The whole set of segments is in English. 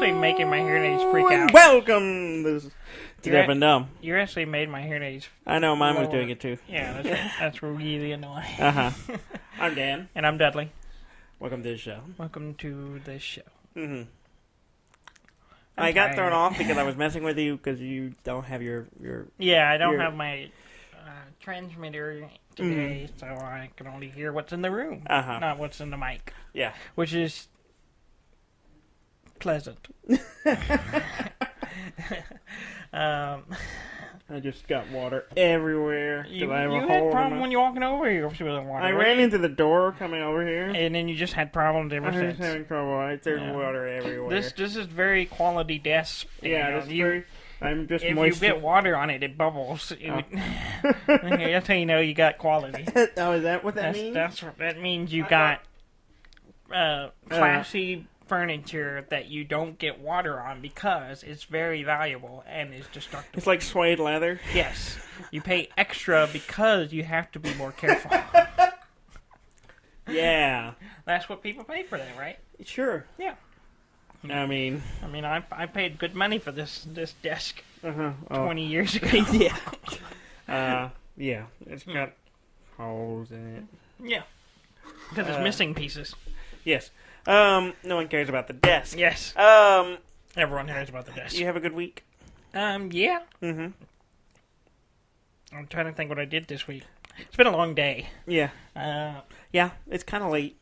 actually making my hearing aids freak out. Welcome to Deaf and Dumb. You actually made my hearing aids. I know, mine was lower. doing it too. Yeah, that's really annoying. I'm Dan. And I'm Dudley. Welcome to the show. Welcome to the show. Mm-hmm. I got thrown off because I was messing with you because you don't have your Yeah, I don't have my transmitter today, so I can only hear what's in the room, not what's in the mic. Yeah. Which is pleasant. I just got water everywhere. You had a problem when you're walking over here with the water. I ran into the door coming over here. And then you just had problems ever since. I was having trouble. There's water everywhere. This is very quality desk. Yeah, I'm just if moist. you get water on it, it bubbles. That's how you know you got quality. Oh, is that what that means? That means you got classy furniture that you don't get water on because it's very valuable and is destructible. It's like suede leather? Yes. You pay extra because you have to be more careful. Yeah. That's what people pay for that, right? Sure. Yeah. I mean, I paid good money for this desk 20 years ago. Yeah. Yeah. It's got holes in it. Yeah. Because it's missing pieces. Yes. No one cares about the desk. Yes. Everyone cares about the desk. You have a good week? Yeah. Mm-hmm. I'm trying to think what I did this week. It's been a long day. Yeah. Yeah, it's kind of late.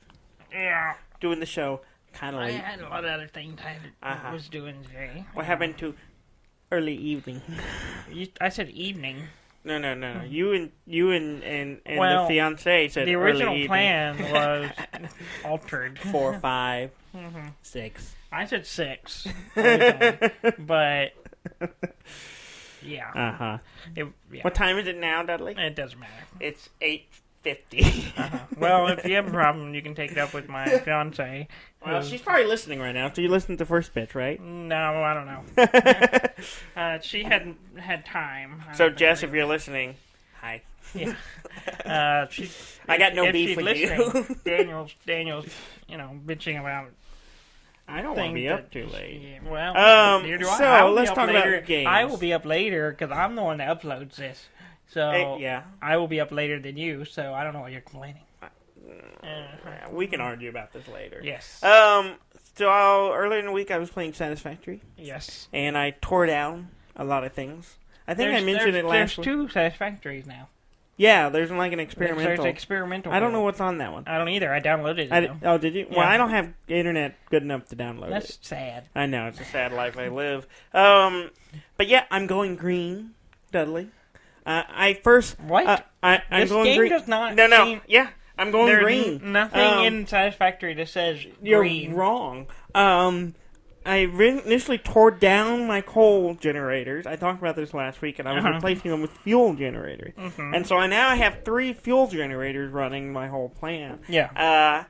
Yeah. Doing the show, kind of late. I had a lot of other things I was doing today. What happened to early evening? I said evening. No. You and the fiance said the original early plan was altered. 4, 5, 6. I said 6, but yeah. What time is it now, Dudley? It doesn't matter. It's 8:50. Well, if you have a problem, you can take it up with my fiance. Well, she's probably listening right now. So you listened to the first bit, right? No, I don't know. She hadn't had time. So, Jess, if you're listening, hi. Yeah. I got no beef with you. Daniel's, bitching about. I don't want to be up too late. Yeah, well, neither do I. So let's talk about games. I will be up later because I'm the one that uploads this. So yeah, I will be up later than you. So I don't know why you're complaining. We can argue about this later. Yes. So earlier in the week I was playing Satisfactory. Yes. And I tore down a lot of things. I think I mentioned it last week. There's 2 Satisfactories now. Yeah, there's like an experimental. There's experimental. I don't know what's on that one. I don't either. I downloaded it. Oh, did you? Yeah. Well, I don't have internet good enough to download it. That's sad. I know, it's a sad life I live. But yeah, I'm going green, Dudley. What? I'm this going game green. Does not. No. Yeah, I'm going green. Nothing in Satisfactory that says green. You're wrong. I initially tore down my coal generators. I talked about this last week, and I was replacing them with fuel generators. Mm-hmm. And so I have 3 fuel generators running my whole plan. Yeah.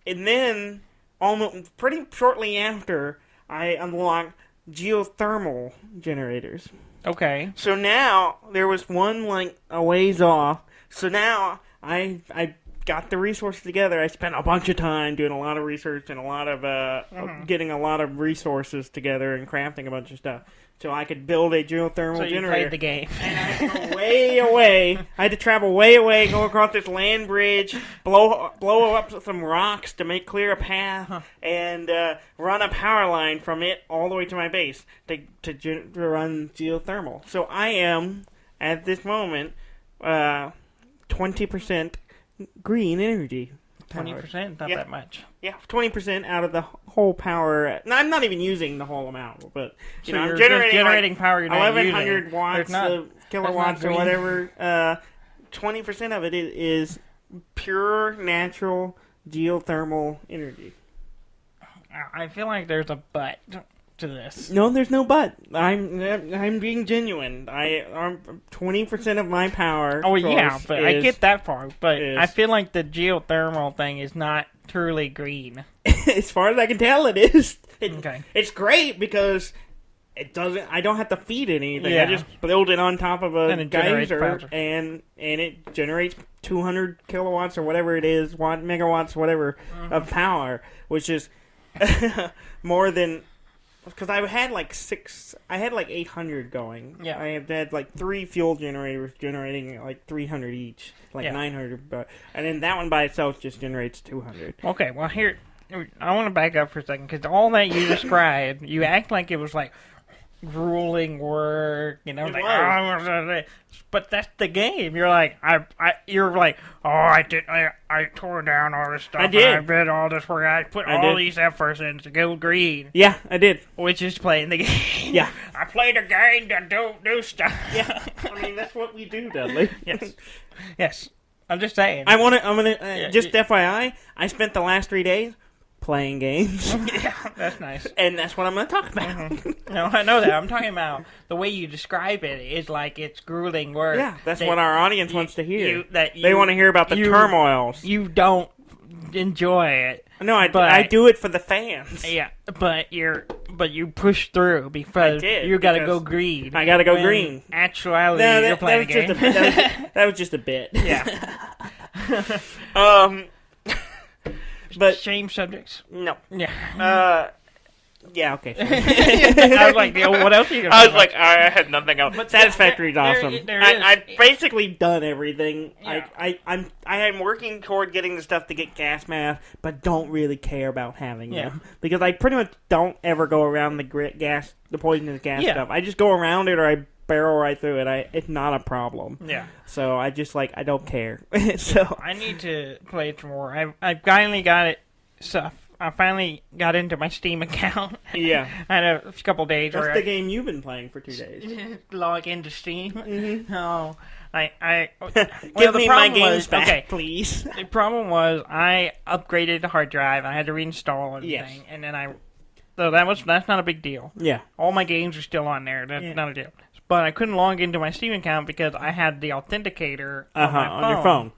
And then, almost pretty shortly after, I unlocked geothermal generators. Okay. So now, there was one, a ways off. So now, I got the resources together. I spent a bunch of time doing a lot of research and a lot of getting a lot of resources together and crafting a bunch of stuff so I could build a geothermal generator. So you played the game. And I had to go way away. I had to travel way away, go across this land bridge, blow up some rocks to clear a path, and run a power line from it all the way to my base to run geothermal. So I am, at this moment, 20% green energy. 20%? Not that much. Yeah, 20% out of the whole power. No, I'm not even using the whole amount, but I'm generating power you're not 1,100 watts of kilowatts or whatever. 20% of it is pure natural geothermal energy. I feel like there's a but to this. No, there's no but. I'm being genuine. 20% of my power. Oh yeah, but I get that part. But I feel like the geothermal thing is not truly green. As far as I can tell, it is. Okay. It's great because it doesn't. I don't have to feed it anything. Yeah. I just build it on top of a geyser, and it generates 200 kilowatts or whatever it is, megawatts, whatever of power, which is more than because I had like 800 going. Yeah. I had like 3 fuel generators generating like 300 each, like Yeah. 900, and then that one by itself just generates 200. Okay, well here, I want to back up for a second, because all that you described, you act like it was like grueling work, you know, It like, was. but that's the game. You're like, I tore down all this stuff. I did. I did all this work. I put all these efforts in to go green. Yeah, I did. Which is playing the game. Yeah. I played a game that don't do stuff. Yeah. I mean, that's what we do, Dudley. Yes. Yes. I'm just saying. I'm gonna just FYI, I spent the last 3 days playing games. Yeah, that's nice. And that's what I'm going to talk about. Mm-hmm. No, I know that. I'm talking about the way you describe it is like it's grueling work. Yeah, that's what our audience wants to hear. They want to hear about the turmoils. You don't enjoy it. No, I do it for the fans. Yeah, but you push through because you got to go green. I got to go green. Actually, you're playing the game. That was just a bit. Yeah. But shame subjects. No. Yeah. Yeah. Okay. I was like, what else are you gonna I was like, I had nothing else. But Satisfactory is awesome. I've basically done everything. Yeah. I am working toward getting the stuff to get gas masks, but don't really care about having them because I pretty much don't ever go around the poisonous gas stuff. I just go around it or I barrel right through it. It's not a problem. Yeah. So I just I don't care. So I need to play it some more. I finally got it. I finally got into my Steam account. Yeah. I had a couple days. What's the game you've been playing for 2 days? Log into Steam. Mm-hmm. No. Give me my games back, please. The problem was I upgraded the hard drive. I had to reinstall everything, and then so that's not a big deal. Yeah. All my games are still on there. That's not a deal. But I couldn't log into my Steam account because I had the authenticator on your phone.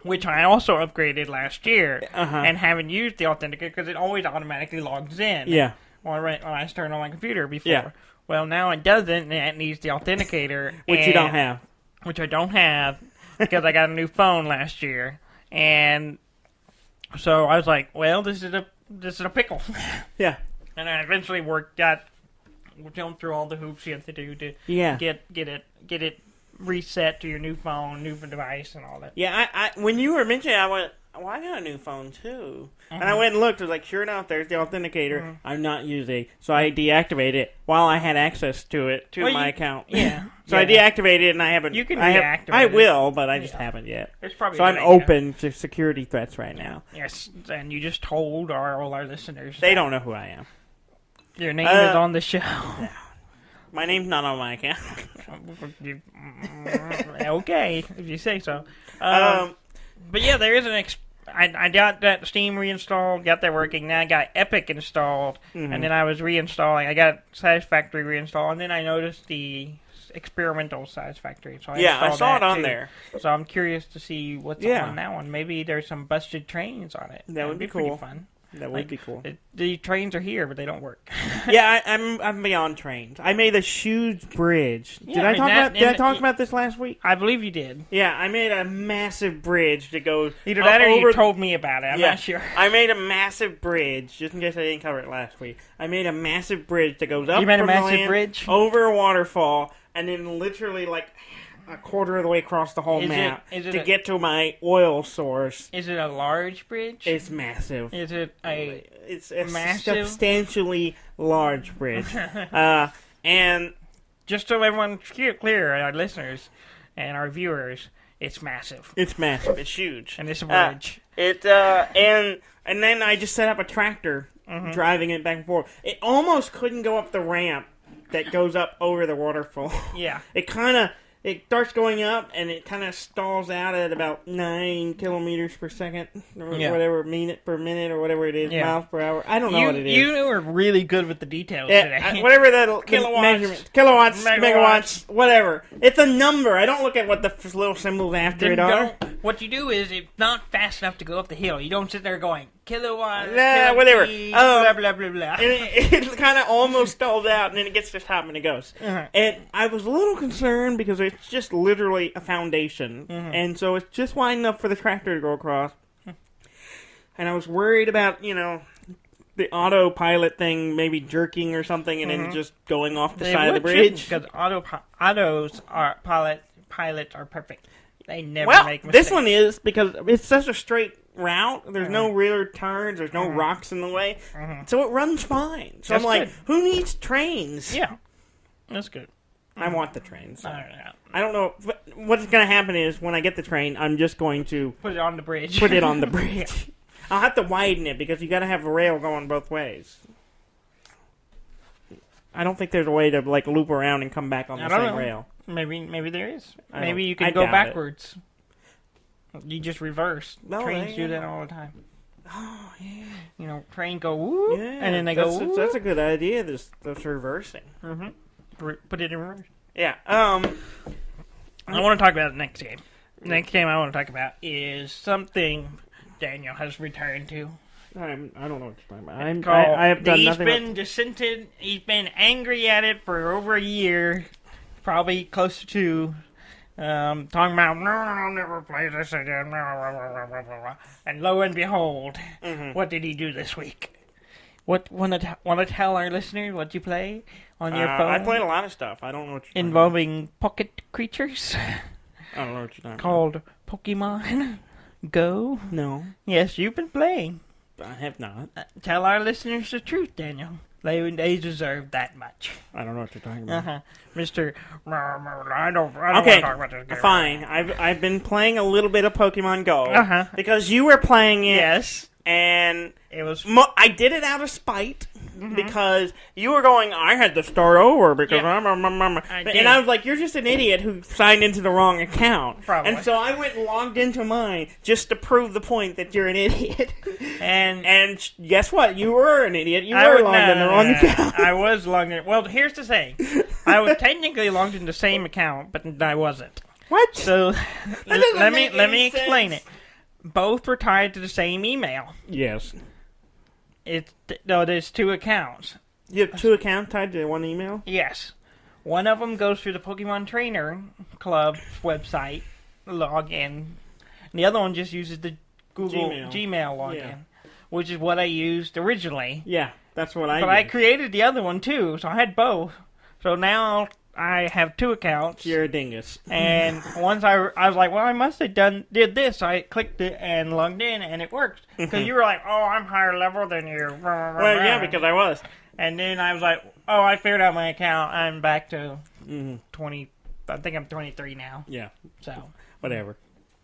Which I also upgraded last year, and haven't used the authenticator because it always automatically logs in. Yeah. When I start on my computer before. Yeah. Well, now it doesn't, and it needs the authenticator. Which you don't have. Which I don't have because I got a new phone last year. And so I was like, well, this is a pickle. Yeah. And I eventually jumped through all the hoops you have to do to get it reset to your new phone, new device, and all that. Yeah, I when you were mentioning it, I went, well, I got a new phone, too. And I went and looked. I was like, sure enough, there's the authenticator I'm not using. So I deactivated it while I had access to it, my account. Yeah. So I deactivated it, and I haven't... You can deactivate it. I will, but I just haven't yet. It's probably so I'm open to security threats right now. Yes, and you just told all our listeners. They don't know who I am. Your name is on the show. My name's not on my account. Okay, if you say so. But yeah, there is I got that Steam reinstalled, got that working. Now I got Epic installed, and then I was reinstalling. I got Satisfactory reinstalled, and then I noticed the experimental Satisfactory. So I saw it on there. So I'm curious to see what's on that one. Maybe there's some busted trains on it. That would be cool. Pretty fun. That would be cool. The trains are here, but they don't work. Yeah, I'm beyond trains. I made a huge bridge. Did I talk about this last week? I believe you did. Yeah, I made a massive bridge that goes either that or you told me about it. I'm not sure. I made a massive bridge, just in case I didn't cover it last week. I made a massive bridge that goes up from the land, over a waterfall, and then literally a quarter of the way across the whole map to get to my oil source. Is it a large bridge? It's massive. Is it It's a massive? Substantially large bridge. And just so everyone's clear, our listeners and our viewers, it's massive. It's massive. It's huge. And it's a bridge. And then I just set up a tractor driving it back and forth. It almost couldn't go up the ramp that goes up over the waterfall. Yeah. It starts going up, and it kind of stalls out at about 9 kilometers per second, or whatever, minute per minute, or whatever it is, miles per hour. I don't know what it is. You were really good with the details today. Whatever the measurement. Kilowatts, megawatts, whatever. It's a number. I don't look at what the little symbols after it are. What you do is, it's not fast enough to go up the hill. You don't sit there going, kilowatt, whatever. Blah, blah, blah, blah. And it kind of almost stalls out, and then it gets to the top, and it goes. And I was a little concerned because it's just literally a foundation. And so it's just wide enough for the tractor to go across. And I was worried about, the autopilot thing maybe jerking or something and then just going off the They side of the would, bridge. because pilots are perfect. They never Well, make mistakes. this one is because it's such a straight route. There's no rear turns. There's no rocks in the way. So it runs fine. So That's I'm like, good. who needs trains? Yeah, that's good. I want the trains. So. I don't know. I don't know. What's going to happen is when I get the train, I'm just going to Put it on the bridge. put it on the bridge. I'll have to widen it because you got to have a rail going both ways. I don't think there's a way to like loop around and come back on the same rail. Maybe there is. I Maybe you I can go doubt backwards. You just reverse. No, Trains they- do that all the time. Oh yeah, You know, train go woo, yeah. and then they go woo. That's a good idea. This reversing. Put it in reverse. Yeah. I want to talk about the next game. Next game I want to talk about is something Daniel has returned to. I don't know what you're talking about. Called, I have done he's nothing. been dissented. He's been angry at it for over a year, probably close to 2. Talking about, no, I'll never play this again. And lo and behold, what did he do this week? What want to tell our listeners what you play on your phone? I played a lot of stuff. I don't know what you're talking involving pocket creatures about. I don't know what you're talking called Pokemon Go. No, Yes, you've been playing. I have not. Tell our listeners the truth, Daniel. They deserve that much. I don't know what you're talking about. Mr. I don't Okay, want to talk about this game. fine. I've been playing a little bit of Pokemon Go because you were playing it. Yes. And It was... I did it out of spite because you were going, I had to start over because and I was like, you're just an idiot who signed into the wrong account. Probably. And so I went and logged into mine just to prove the point that you're an idiot. And guess what? You were an idiot. You were logged in the wrong account. I was logged in. Well, here's the thing. I was technically logged in the same account, but I wasn't. What? So let me explain sense. it. Both were tied to the same email. Yes. There's 2 accounts. You have 2 accounts tied to one email? Yes. One of them goes through the Pokemon Trainer Club website login. And the other one just uses the Google Gmail login, which is what I used originally. Yeah, that's what I But did. I created the other one too, so I had both. So now I have 2 accounts. You're a dingus. And once I was like, well, I must have did this. So I clicked it and logged in, and it worked. Because you were like, oh, I'm higher level than you. Well, yeah, because I was. And then I was like, oh, I figured out my account. I'm back to 20. I think I'm 23 now. Yeah. So Whatever.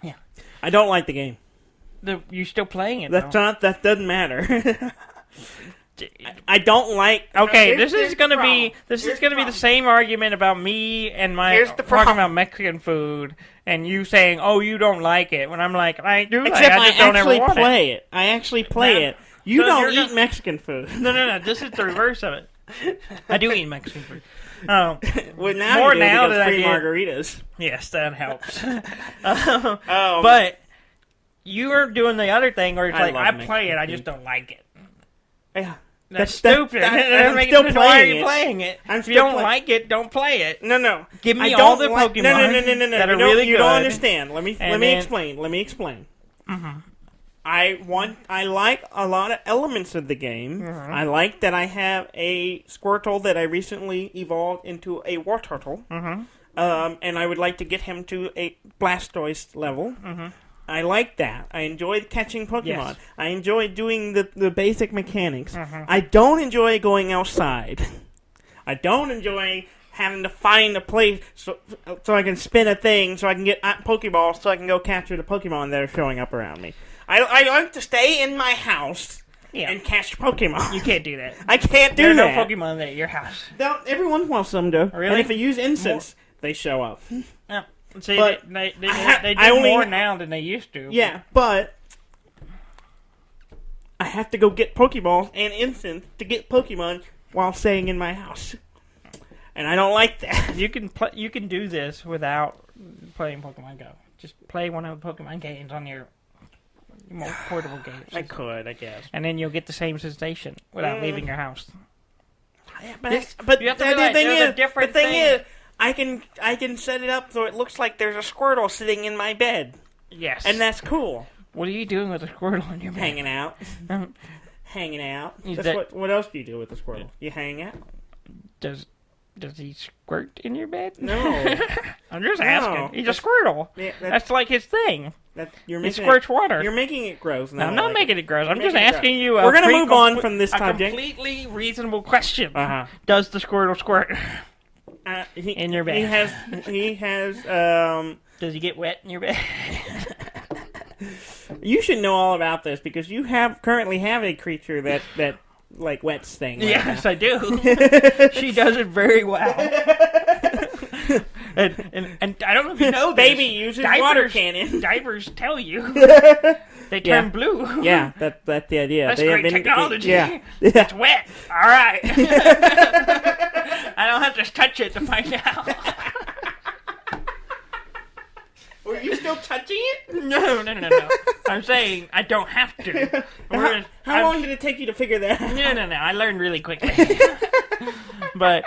Yeah. I don't like the game. You're still playing it. That doesn't matter. I don't like. Okay, this is gonna be the same argument about me and my talking about Mexican food and you saying, "Oh, you don't like it." When I'm like, I do. Except I just don't ever want play it. I actually play it. You so don't you're eat Mexican food. No. This is the reverse of it. I do eat Mexican food. Well, now more you do now because that free I margaritas. Yes, that helps. But you are doing the other thing where it's like I play it, I just don't like it. Yeah. That's stupid. I'm still playing Why are you it. playing it? I'm If you still don't like it, don't play it. No. Give me I all don't the like, Pokemon no. that are really good. You don't understand. Let me explain. Mm-hmm. I like a lot of elements of the game. Mm-hmm. I like that I have a Squirtle that I recently evolved into a Wartortle. Mm-hmm. And I would like to get him to a Blastoise level. Mm-hmm. I like that. I enjoy catching Pokemon. Yes. I enjoy doing the basic mechanics. Mm-hmm. I don't enjoy going outside. I don't enjoy having to find a place so I can spin a thing so I can get Pokeballs so I can go capture the Pokemon that are showing up around me. I like to stay in my house and catch Pokemon. You can't do that. I can't do there are that. no Pokemon at your house. Everyone wants some to. Really? And if I use incense, they show up. Yeah. See, But they I do only more now than they used to. Yeah, but I have to go get Pokeballs and incense to get Pokemon while staying in my house. And I don't like that. You can do this without playing Pokemon Go. Just play one of the Pokemon games on your more portable games. I could, I guess. And then you'll get the same sensation without leaving your house. Yeah, but you have to the realize thing there's is, a different the thing thing. is, I can set it up so it looks like there's a Squirtle sitting in my bed. Yes. And that's cool. What are you doing with a Squirtle in your bed? Hanging out. hanging out. Is That's that- what else do you do with the squirrel? You hang out. Does he squirt in your bed? No. I'm just No. asking. He's a squirtle. Yeah, That's like his thing. you're He making squirts water. You're making it gross. No, I'm not making it gross. I'm You're just making it asking gross. you We're going to move on from this a subject. completely reasonable question. Uh-huh. Does the squirtle squirt in your bed? He has. Does he get wet in your bed? You should know all about this because you currently have a creature that like wets things. Right Yes, now. I do. She does it very well. and I don't know if you know this. Baby uses water cannon. Diapers tell you. They turn blue. Yeah, that's the idea. That's they great have technology. Yeah. It's wet. All right. I don't have to touch it to find out. Were you still touching it? No. I'm saying I don't have to. How long did it take you to figure that out? No. I learned really quickly. But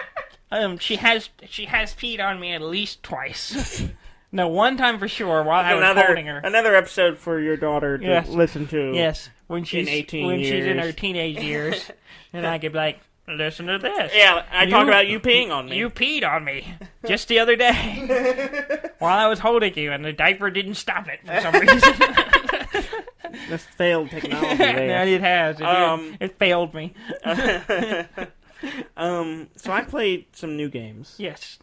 she has peed on me at least twice. No, one time for sure while I was holding her. Another episode for your daughter to listen to. Yes, when she's 18 she's in years. her teenage years, and I could be like, listen to this. Yeah, I talk about you peeing on me. You peed on me just the other day while I was holding you, and the diaper didn't stop it for some reason. That's failed technology there. Yeah, it has. It failed me. So I played some new games. Yes.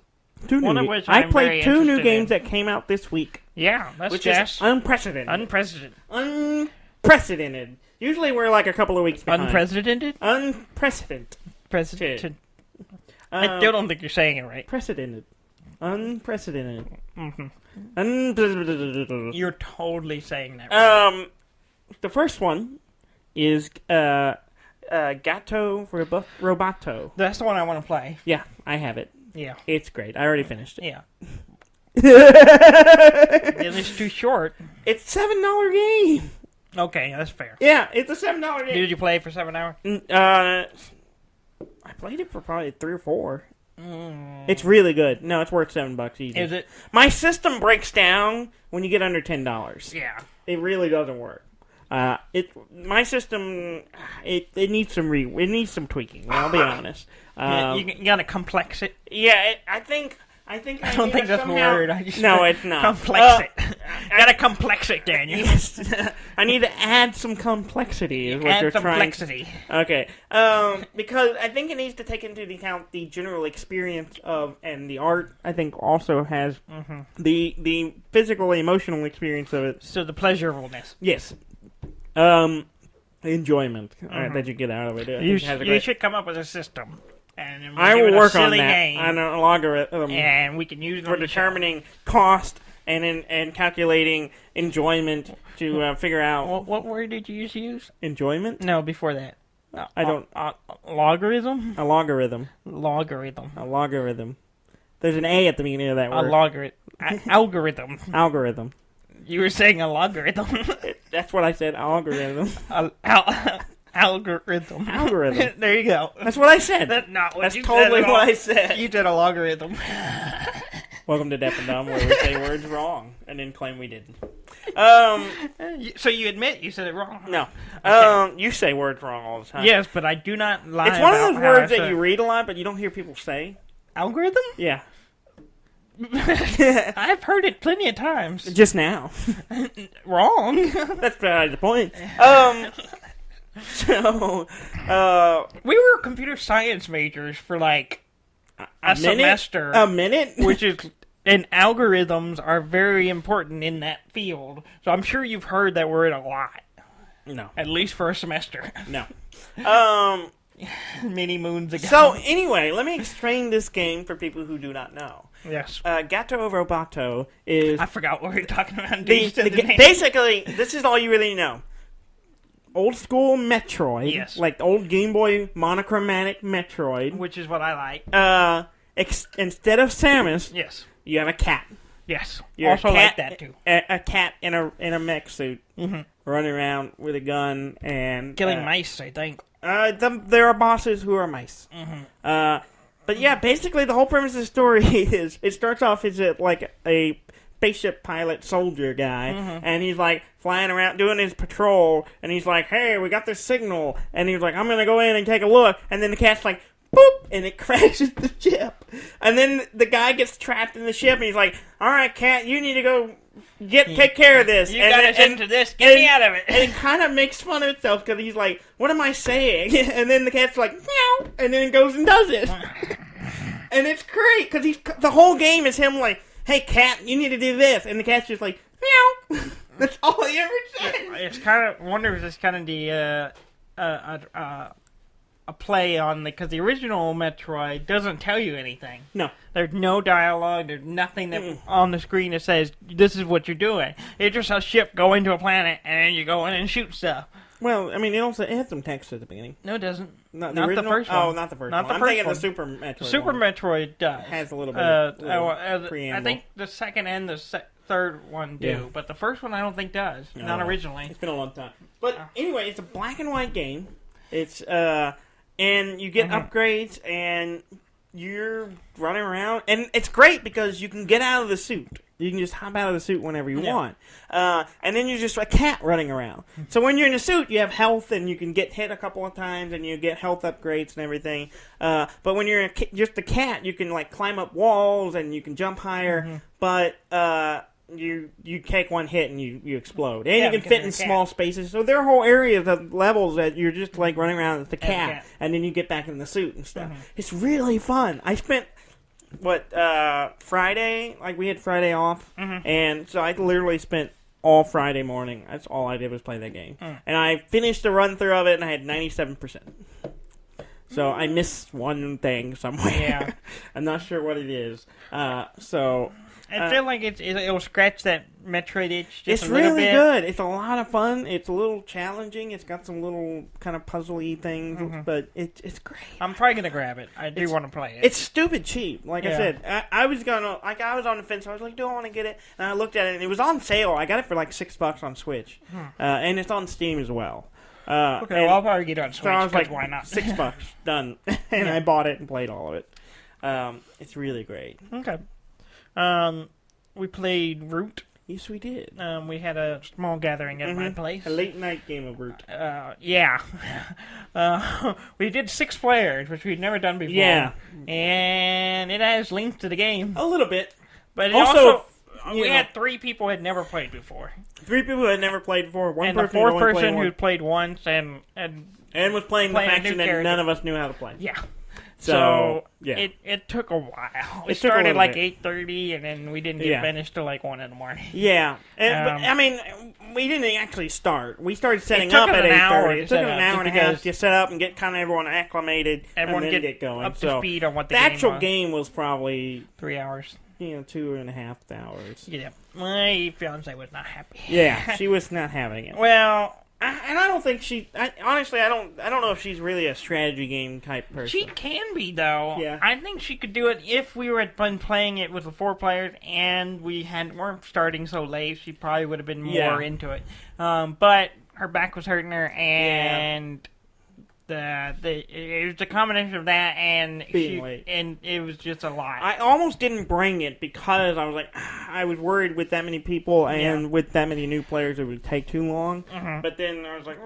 One of which I I'm played very 2 new interested games in. that came out this week. Yeah, that's Which is unprecedented. Unprecedented. Usually we're like a couple of weeks behind. Unprecedented? Unprecedented. Precedented. I still don't think you're saying it right. Precedented. Unprecedented. Mm-hmm. Unprecedented. You're totally saying that right. The first one is Gato Roboto. That's the one I want to play. Yeah, I have it. Yeah. It's great. I already finished it. Yeah. It's too short. It's $7 game. Okay, that's fair. Yeah, it's a $7 game. Did you play it for 7 hours? I played it for probably 3 or 4. It's really good. No, it's worth $7 easy. Is it? My system breaks down when you get under $10. Yeah. It really doesn't work. My system it needs some tweaking. I'll be honest. You gotta complex it. Yeah, I don't think that's a word. No, it's not. Complex it. Gotta complex it, Daniel. Yes. I need to add some complexity. Is what Add you're some trying. complexity. Okay. Because I think it needs to take into account the general experience of, and the art. I think also has the physical, emotional experience of it. So the pleasurableness. Yes. Enjoyment that you get out of it. You should come up with a system. And I will work on that. Game, on a logarithm. And we can use it for determining cost and calculating enjoyment to figure out. What word did you use? Enjoyment? No, before that. I don't. Logarithm? A logarithm. Logarithm. A logarithm. There's an A at the beginning of that word. A logarithm. Algorithm. Algorithm. You were saying a logarithm. That's what I said. Algorithm. Algorithm. Algorithm. There you go. That's what I said. That's not what That's you totally said. what I said. You did a logarithm. Welcome to Deaf and Dumb, where we say words wrong and then claim we didn't. So you admit you said it wrong? No. Okay. You say words wrong all the time. Yes, but I do not lie. It's one of those words that that you read a lot, but you don't hear people say. Algorithm? Yeah. I've heard it plenty of times. Just now. Wrong. That's probably the point. So, we were computer science majors for like a semester. A minute? Which is, and algorithms are very important in that field. So I'm sure you've heard that word a lot. No. At least for a semester. No. Many moons ago. So, anyway, let me explain this game for people who do not know. Yes. Gato Roboto is... I forgot what we were talking about. Basically, this is all you really know. Old school Metroid. Yes. Like old Game Boy monochromatic Metroid. Which is what I like. Instead of Samus, yes, you have a cat. Yes. You're also like that too. A cat in a mech suit, running around with a gun and killing mice. I think. There are bosses who are mice. But yeah, basically the whole premise of the story is it starts off as like a spaceship pilot soldier guy, and he's like flying around doing his patrol, and he's like, hey, we got this signal, and he's like, I'm gonna go in and take a look, and then the cat's like, boop, and it crashes the ship, and then the guy gets trapped in the ship, and he's like, all right, cat, you need to go take care of this. You got us into this. Get me out of it. And it kind of makes fun of itself because he's like, what am I saying? And then the cat's like, meow, and then it goes and does it. And it's great because the whole game is him like, hey, cat, you need to do this. And the cat's just like, meow. That's all he ever says. It's kind of, wonder if it's kind of the, a play on because the original Metroid doesn't tell you anything. No. There's no dialogue. There's nothing that on the screen that says, this is what you're doing. It's just a ship going to a planet, and then you go in and shoot stuff. Well, I mean, it had some text at the beginning. No, it doesn't. Not the first one. Oh, not the first one. I'm thinking the Super Metroid The Super Metroid does. Has a little bit of preamble. I think the second and the third one do, but the first one I don't think does. No. Not originally. It's been a long time. But anyway, it's a black and white game. It's, and you get upgrades, and you're running around. And it's great because you can get out of the suit. You can just hop out of the suit whenever you want. And then you're just a cat running around. So when you're in a suit, you have health, and you can get hit a couple of times, and you get health upgrades and everything. But when you're just a cat, you can like climb up walls, and you can jump higher. But you take one hit and you explode. And you can fit in small spaces. So there are whole areas of levels that you're just like running around with the cat, and then you get back in the suit and stuff. It's really fun. I spent Friday, like we had Friday off, and so I literally spent all Friday morning. That's all I did was play that game. And I finished the run through of it, and I had 97%. So I missed one thing somewhere. Yeah. I'm not sure what it is. I feel like it'll scratch that Metroid itch just a little bit. It's really good. It's a lot of fun. It's a little challenging. It's got some little kind of puzzly things, but it's great. I'm probably gonna grab it. I do want to play it. It's stupid cheap. Like I said, I was on the fence. I was like, do I want to get it? And I looked at it, and it was on sale. I got it for like $6 on Switch, and it's on Steam as well. Okay, well, I'll probably get it on Switch. So I was like, why not? $6 done, and I bought it and played all of it. It's really great. Okay. We played Root. Yes, we did. We had a small gathering at my place. A late night game of Root. Yeah. We did 6 players, which we'd never done before. Yeah. And it has links to the game. A little bit. But it also we had 3 people who had never played before. 3 people who had never played before. And the 4th person who played once and was playing the faction that none of us knew how to play. Yeah. So it took a while. It started like 8:30, and then we didn't get finished till like 1 in the morning. Yeah, but, I mean, we didn't actually start. We started setting up at 8:30. It took an hour and a half to set up and get kind of everyone acclimated, and then get going. Up to speed on what the actual game was probably 3 hours. 2.5 hours. Yeah, my fiance was not happy. Yeah, she was not having it. Well. And I don't think honestly, I don't know if she's really a strategy game type person. She can be, though. Yeah. I think she could do it if we were playing it with the 4 players and we weren't starting so late. She probably would have been more into it. But her back was hurting her, and it was a combination of that and and it was just a lot. I almost didn't bring it because I was like, I was worried with that many people and with that many new players it would take too long. But then I was like,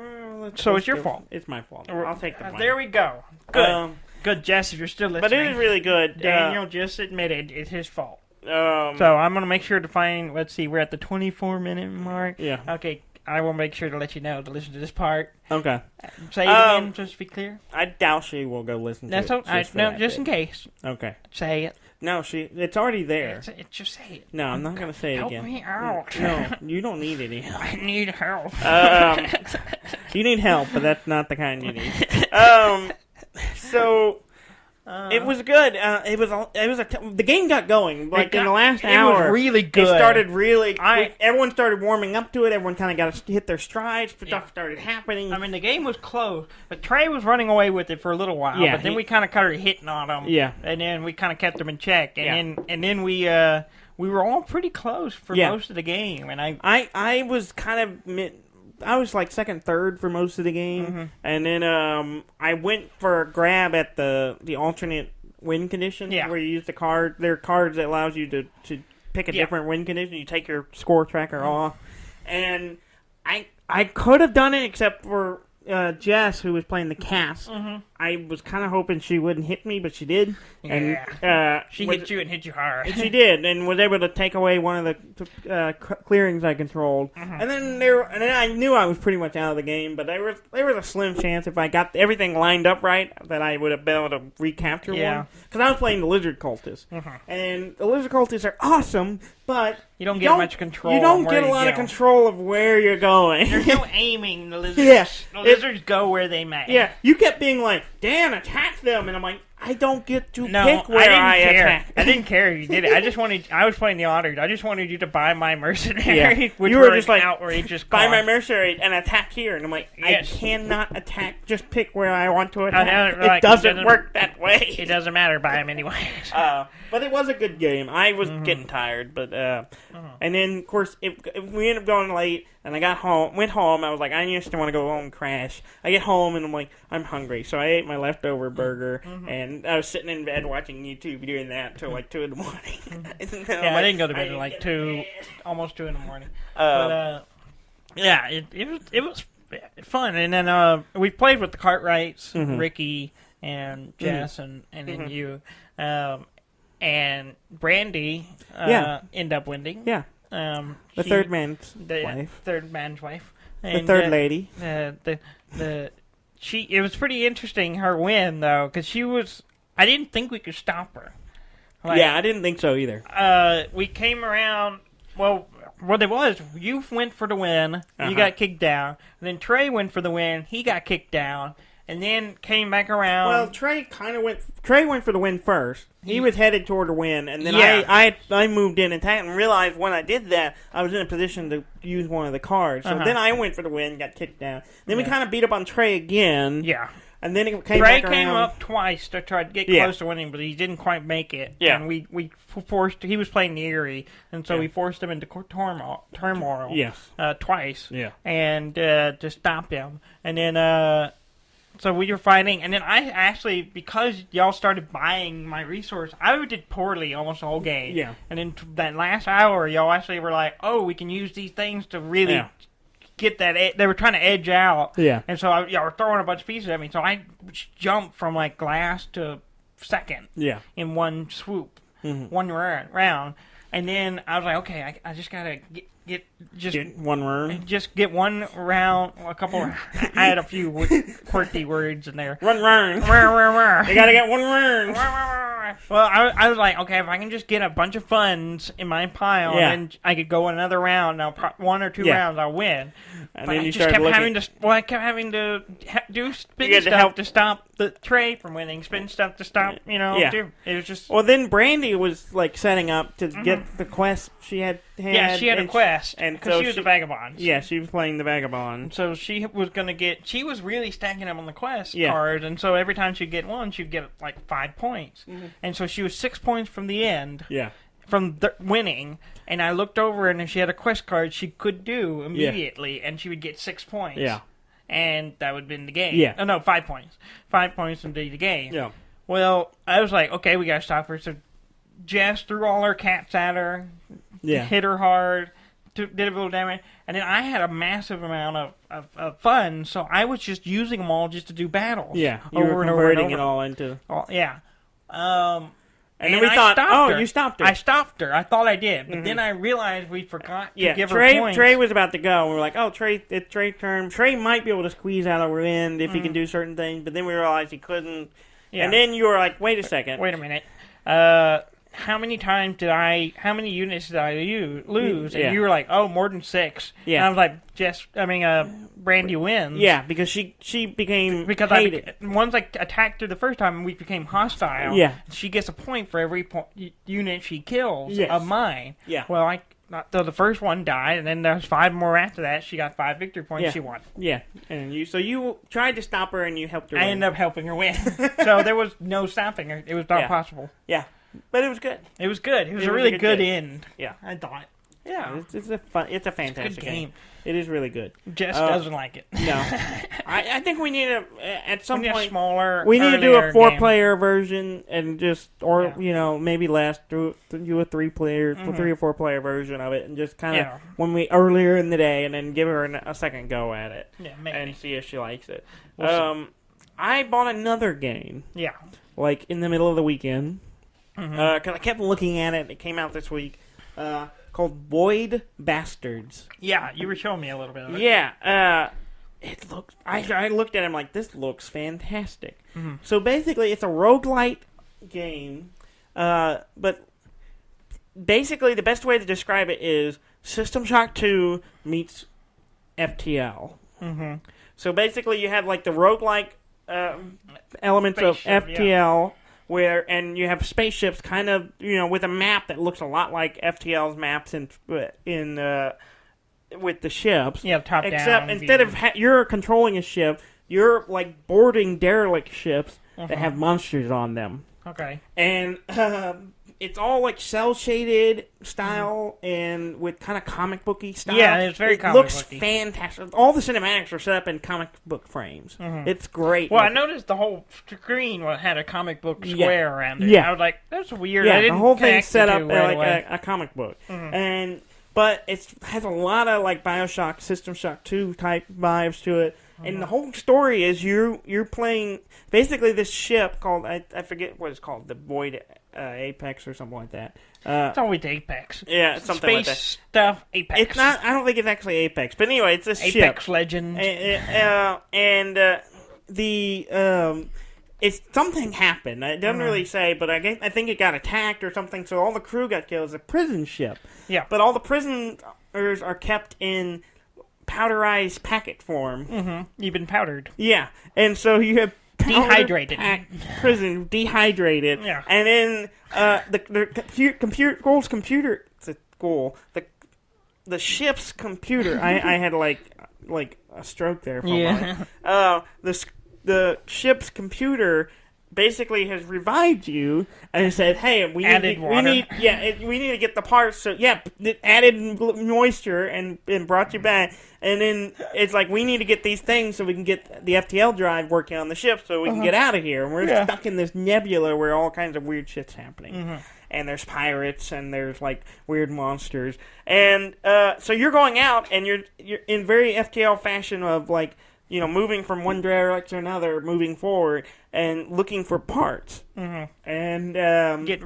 so it's your fault. It's my fault. I'll take the blame. There we go. Good. Good, Jess, if you're still listening. But it is really good. Daniel just admitted it's his fault. So I'm going to make sure to find, let's see, we're at the 24-minute mark. Yeah. Okay. I will make sure to let you know to listen to this part. Okay. Say it again, just to be clear. I doubt she will go listen to it. Just in case. Okay. Say it. No, it's already there. Just say it. No, I'm not going to say it again. Help me out. No, you don't need any help. I need help. You need help, but that's not the kind you need. So... it was good. The game got going. Like in the last hour, it was really good. It started really. Everyone started warming up to it. Everyone kind of got to hit their strides. Stuff started happening. I mean, the game was close, but Trey was running away with it for a little while. Yeah, but then we kind of started hitting on him. Yeah, and then we kind of kept him in check. And then we were all pretty close for most of the game. And I was kind of. I was like second, third for most of the game, and then I went for a grab at the alternate win conditions where you use the card. There are cards that allows you to pick a different win condition. You take your score tracker off. And I could have done it except for Jess, who was playing the cast. I was kind of hoping she wouldn't hit me, but she did. Yeah. And, she hit you and hit you hard. She did, and was able to take away one of the clearings I controlled. And then I knew I was pretty much out of the game, but there was a slim chance if I got everything lined up right that I would have been able to recapture one. Because I was playing the lizard cultists, and the lizard cultists are awesome, but you don't get much control. You don't get a lot of control of where you're going. There's no aiming. The lizards. The lizards go where they may. Yeah, you kept being like, Dan, attack them, and I'm like, I don't get to pick where I attack. I didn't care if you did it. I was playing the otters. I just wanted you to buy my mercenary, which you were just like, outrageous. Buy my mercenary and attack here, and I'm like, I cannot attack. Just pick where I want to attack. It doesn't work that way. It doesn't matter. Buy them anyways. But it was a good game. I was getting tired, but and then of course we ended up going late, and I went home. I was like, I just want to go home and crash. I get home and I'm like, I'm hungry, so I ate my leftover burger, and I was sitting in bed watching YouTube doing that till like 2 a.m. I didn't go to bed at like 2, almost 2 a.m. But it was fun, and then we played with the Cartwrights, Ricky and Jess, and then you. And Brandy ended up winning. Yeah. The third man's wife. Third man's wife. And, the third lady. It was pretty interesting, her win, though, because I didn't think we could stop her. I didn't think so either. We came around, what it was, you went for the win, you got kicked down. Then Trey went for the win, he got kicked down. And then came back around. Well, Trey went for the win first. He was headed toward the win, and then I moved in and realized when I did that, I was in a position to use one of the cards. So then I went for the win, got kicked down. Then we kind of beat up on Trey again. Yeah. And then it Trey came up twice to try to get close to winning, but he didn't quite make it. Yeah. And we forced. He was playing the Erie, and so we forced him into turmoil. Yes. Twice. Yeah. And to stop him, and then. So we were fighting, and then I actually, because y'all started buying my resource, I did poorly almost the whole game. Yeah. And then that last hour, y'all actually were like, oh, we can use these things to really get that. They were trying to edge out. Yeah. And so y'all were throwing a bunch of pieces at me, so I jumped from like glass to second in one swoop, one round. And then I was like, okay, I just got to get one round. Just get one round, a couple. I had a few quirky words in there. One round. You gotta get one round. Well, I was like, okay, if I can just get a bunch of funds in my pile, then I could go another round. Now, 1 or 2 rounds, I'll win. And but then I just kept having to. Well, I kept having to do spin stuff to stop the Trey from winning. Spin stuff to stop. It was just. Well, then Brandy was like setting up to get the quest she had. Yeah, she had a quest, and because she was a vagabond. Yeah, she was playing the vagabond. So she was going to get... She was really stacking them on the quest cards, and so every time she'd get one, she'd get like 5 points. And so she was 6 points from the end. Yeah. From winning, and I looked over, and if she had a quest card, she could do immediately, and she would get 6 points. Yeah. And that would have been the game. Yeah. Oh, no, 5 points. 5 points would be the game. Yeah. Well, I was like, okay, we got to stop her. So Jess threw all her cats at her. Yeah. Hit her hard. Did a little damage. And then I had a massive amount of fun, so I was just using them all just to do battles. Yeah. You over were and converting over and over. it all into... Yeah. And then we thought, you stopped her. I stopped her. I thought I did. But then I realized we forgot to give Trey, her points. Trey was about to go. And we were like, it's Trey's turn. Trey might be able to squeeze out of her end if he can do certain things. But then we realized he couldn't. Yeah. And then you were like, wait a second. Wait a minute. How many units did I lose? And you were like, more than 6. Yeah. And I was like, Brandy wins. Yeah, because she became hated. Once I attacked her the first time, we became hostile. Yeah. She gets a point for every unit she kills of mine. Yeah. Well, so the first one died, and then there's 5 more after that. She got 5 victory points. She won. Yeah. And you tried to stop her, and you helped her win. I ended up helping her win. So there was no stopping her. It was not possible. Yeah. But it was good. It was good. It was a really good end. Yeah. I thought. Yeah. It's a fantastic game. It is really good. Jess doesn't like it. No. I think we need at some point, a smaller, we need to do a 4-player game. version and just, or, maybe less, do a 3-player, 3 or 4-player version of it and just kind of, when we, earlier in the day, and then give her a second go at it. Yeah, maybe. And see if she likes it. We'll see. I bought another game. Yeah. Like, in the middle of the weekend. Because I kept looking at it. It came out this week. Called Void Bastards. Yeah, you were showing me a little bit of it. Yeah. It looks. I looked at it. I'm like, this looks fantastic. So basically, it's a roguelite game. But basically, the best way to describe it is System Shock 2 meets FTL. So basically, you have like the roguelike elements Spaceship, of FTL. And you have spaceships kind of, with a map that looks a lot like FTL's maps in with the ships. Yeah, top down. Except instead of you're controlling a ship, you're like boarding derelict ships that have monsters on them. Okay. And it's all like cell shaded style and with kind of comic booky style. Yeah, it's very comic booky. It looks booky. fantastic. All the cinematics are set up in comic book frames. It's great. Well, I noticed the whole screen had a comic book square around it. Yeah. I was like, that's weird. Yeah, I didn't the whole thing's connect set the up two like away. a comic book. But it has a lot of like Bioshock, System Shock 2 type vibes to it. And the whole story is you're playing basically this ship called I forget what it's called, the Void Apex or something like that. It's always Apex. Yeah, it's something like that. Space stuff, Apex. It's not. I don't think it's actually Apex, but anyway, it's this Apex ship. Legends. It's something happened. It doesn't really say, but I think it got attacked or something. So all the crew got killed. It's a prison ship. Yeah. But all the prisoners are kept in powderized packet form. You've been powdered. Yeah, and so you have Dehydrated. Prison dehydrated. Yeah. And then the ship's computer. I had like a stroke there for a moment. The ship's computer basically has revived you and said, "Hey, we need to get the parts." So it added moisture and brought you back. And then it's like, we need to get these things so we can get the FTL drive working on the ship so we can get out of here. And we're stuck in this nebula where all kinds of weird shit's happening. And there's pirates and there's like weird monsters. And so you're going out and you're in very FTL fashion of like, moving from one derelict to another, moving forward, and looking for parts. And getting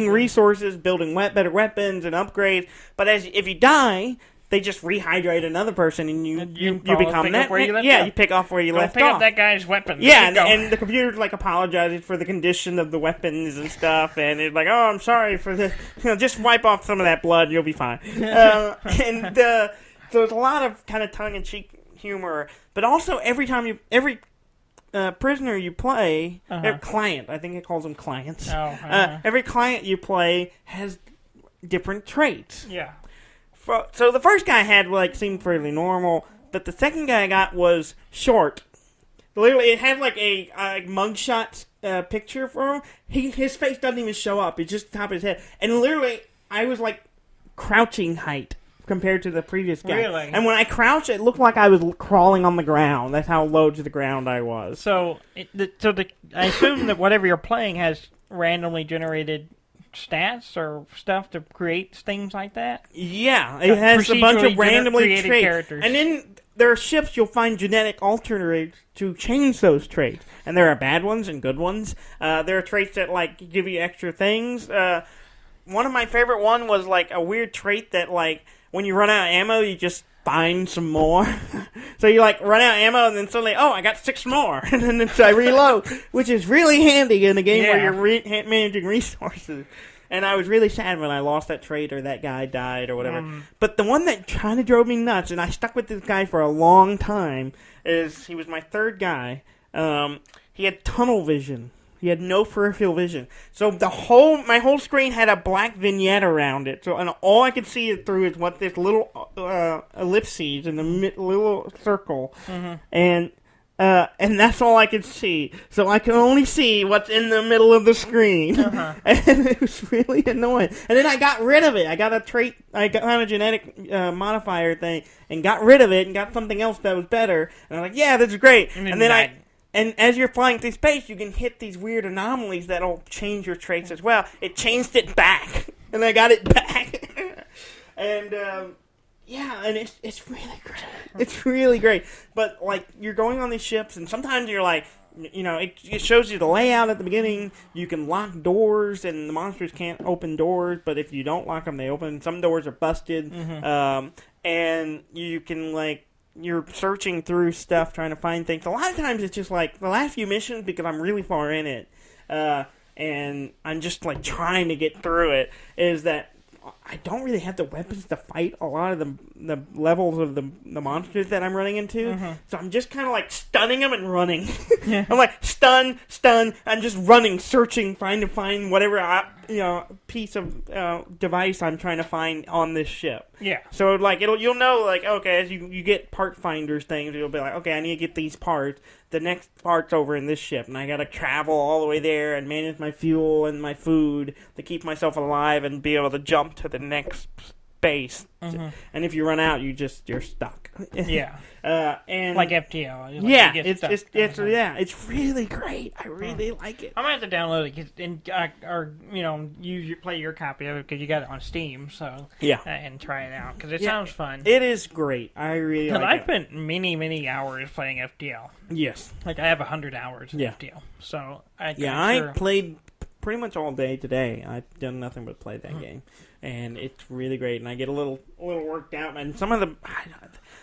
resources, building better weapons and upgrades. But if you die, they just rehydrate another person, and you become that. You pick off where you left off. Pick up that guy's weapon. Yeah, and the computer like apologizes for the condition of the weapons and stuff, and it's like, "Oh, I'm sorry for this. Just wipe off some of that blood, you'll be fine." So there's a lot of kind of tongue-in-cheek humor, but also every prisoner you play, their client, I think it calls them clients. Every client you play has different traits. Yeah. So the first guy seemed fairly normal, but the second guy I got was short. Literally, it had like a mugshot picture for him. His face doesn't even show up; it's just the top of his head. And literally, I was like crouching height compared to the previous guy. Really? And when I crouched, it looked like I was crawling on the ground. That's how low to the ground I was. So, I assume that whatever you're playing has randomly generated stats or stuff to create things like that? Yeah, it has a bunch of randomly created traits. Characters. And then there are ships you'll find genetic alternatives to change those traits. And there are bad ones and good ones. There are traits that like give you extra things. One of my favorite one was like a weird trait that like when you run out of ammo, you just find some more. So you like run out of ammo and then suddenly, I got 6 more. And then so I reload, which is really handy in a game where you're managing resources. And I was really sad when I lost that trait or that guy died or whatever. But the one that kind of drove me nuts, and I stuck with this guy for a long time, is he was my third guy. He had tunnel vision. He had no peripheral vision. So my whole screen had a black vignette around it. So and all I could see it through is what this little ellipses in the little circle. And and that's all I could see. So I could only see what's in the middle of the screen. And it was really annoying. And then I got rid of it. I got a genetic modifier thing and got rid of it and got something else that was better. And I'm like, yeah, this is great. And then and as you're flying through space, you can hit these weird anomalies that'll change your traits as well. It changed it back. And I got it back. And, yeah, and it's really great. It's really great. But, like, you're going on these ships, and sometimes you're like, you know, it shows you the layout at the beginning. You can lock doors, and the monsters can't open doors, but if you don't lock them, they open. Some doors are busted. And you can, like, you're searching through stuff, trying to find things. A lot of times it's just, like, the last few missions, because I'm really far in it, and I'm just, like, trying to get through it, is that I don't really have the weapons to fight a lot of the levels of the monsters that I'm running into. So I'm just kind of like stunning them and running. I'm like, stun. I'm just running, searching, trying to find whatever piece of device I'm trying to find on this ship. Yeah. So like you'll know, like, okay, as you get part finders things, you'll be like, okay, I need to get these parts. The next part's over in this ship, and I gotta travel all the way there and manage my fuel and my food to keep myself alive and be able to jump to the next base. And if you run out, you're stuck. Yeah. And like FTL. it's really great. I really like it. I'm gonna have to download it or play your copy of it because you got it on Steam. So yeah, and try it out because it sounds fun. It is great. I really like it. I've spent many hours playing FTL. Yes, like I have 100 hours in FTL. So I played pretty much all day today. I've done nothing but play that game. And it's really great, and I get a little worked out. And some of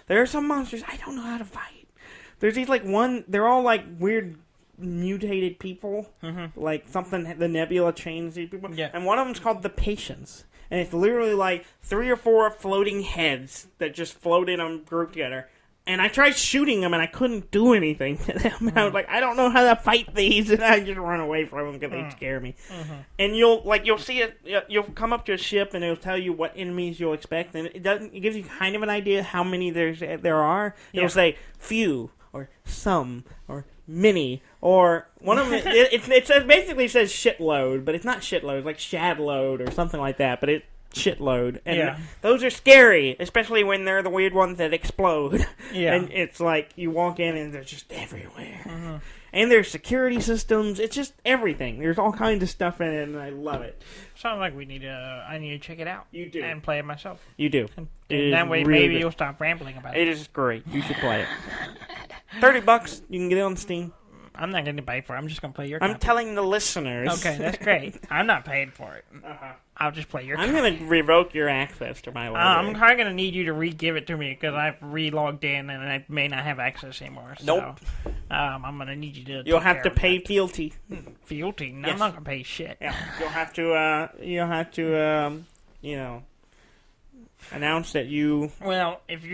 there are some monsters I don't know how to fight. There's these they're all like weird mutated people, like something the Nebula changed these people. Yeah. And one of them's called the Patience, and it's literally like 3 or 4 floating heads that just float in and group together. And I tried shooting them, and I couldn't do anything to them. And I was like, I don't know how to fight these, and I just run away from them because they scare me. And you'll see it. You'll come up to a ship, and it'll tell you what enemies you'll expect, and it gives you kind of an idea how many there are. It'll say few or some or many or one of them. It basically says shitload, but it's not shitload. It's like shadload or something like that. But shitload, and those are scary, especially when they're the weird ones that explode. And it's like you walk in and they're just everywhere. And there's security systems. It's just everything. There's all kinds of stuff in it, and I love it. Sounds like I need to check it out. You do, and play it myself. You do. And that way, really maybe you'll stop rambling about it. It is great. You should play it. $30. You can get it on Steam. I'm not going to pay for it. I'm just going to play your copy. I'm telling the listeners. Okay, that's great. I'm not paying for it. I'll just play your copy. I'm going to revoke your access to my library. I'm probably going to need you to re-give it to me because I've re-logged in and I may not have access anymore. So, nope. I'm going to need you to. You'll have to pay fealty. Fealty? No, yes. I'm not going to pay shit. Yeah, you'll have to. Announce that you. Well, if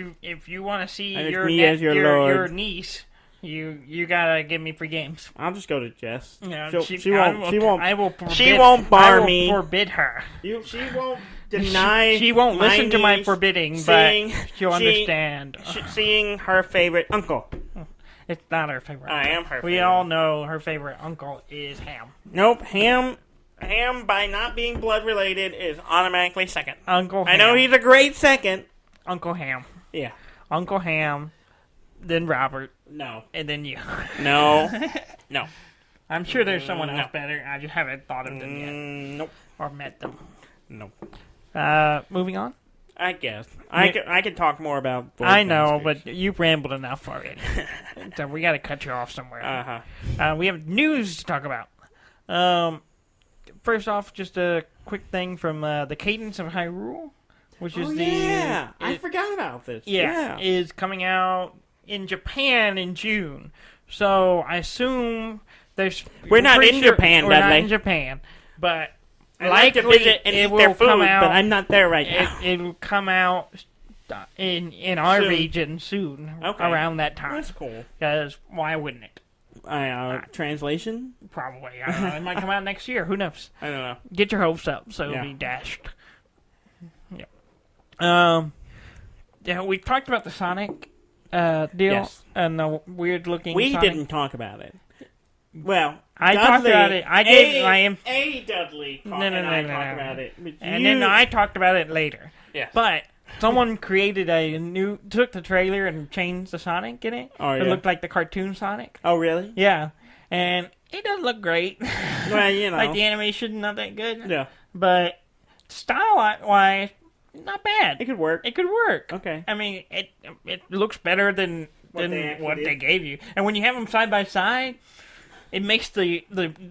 you want to see your niece. You gotta give me free games. I'll just go to Jess. Yeah, she won't bar me. I will forbid her. She won't deny. She won't listen to my forbidding, but she'll understand. Seeing her favorite uncle. It's not her favorite. I am her favorite. We all know her favorite uncle is Ham. Nope, Ham, by not being blood related, is automatically second. Uncle Ham. I know he's a great second. Uncle Ham. Yeah. Uncle Ham, then Robert. No. And then you. No. No. I'm sure there's someone else better. I just haven't thought of them yet. Nope. Or met them. Nope. Moving on? I guess. I could talk more about... I know, but you've rambled enough already. So we got to cut you off somewhere. We have news to talk about. First off, just a quick thing from the Cadence of Hyrule, which is I forgot about this. Yeah. Is coming out in Japan in June. So I assume there's... We're not in Japan, Dudley. We're not in Japan, but... I like to visit and eat their food, but I'm not there right now. It will come out in our region soon, around that time. That's cool. Because why wouldn't it? Translation? Probably. I don't know. It might come out next year. Who knows? I don't know. Get your hopes up, so it'll be dashed. Yeah. Yeah, we talked about the Sonic deal? Yes. And the weird looking. We Sonic? didn't talk about it. Well, I Dudley, talked about it. I gave my Dudley. No, talked about it. And then I talked about it later. Yes. But someone created took the trailer and changed the Sonic in it. Oh, yeah. It looked like the cartoon Sonic. Oh, really? Yeah. And it doesn't look great. Well, you know. Like the animation, not that good. Yeah. But style-wise, not bad. It could work. It could work. Okay. I mean, it looks better than what they gave you. And when you have them side by side, it makes the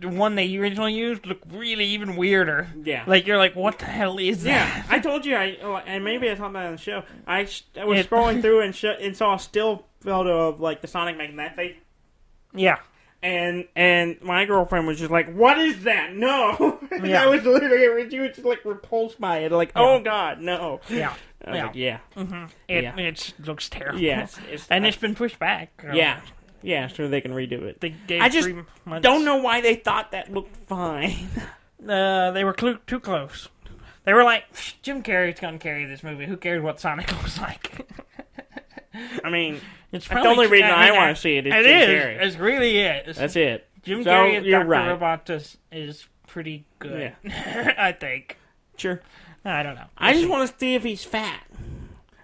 one they originally used look really even weirder. Yeah. Like, you're like, what the hell is that? Yeah. I told you, and maybe I talked about it on the show, I was scrolling through and saw a still photo of, like, the Sonic making that face. Yeah. And my girlfriend was just like, what is that? No. Yeah. I was literally, she was just, like, repulsed by it. Like, oh, God, no. Yeah. I was like, yeah. Mm-hmm. It looks terrible. Yes. It's been pushed back. Yeah. Yeah, so they can redo it. They gave I just 3 months. don't know why they thought that looked fine. They were too close. They were like, Jim Carrey's going to carry this movie. Who cares what Sonic looks like? I mean, it's the only reason I want to see it is Jim Carrey. It really is. That's it. Jim So, Carrey as you're Dr. right. Roboto is pretty good. Yeah. I think. Sure. I don't know. I just want to see if he's fat.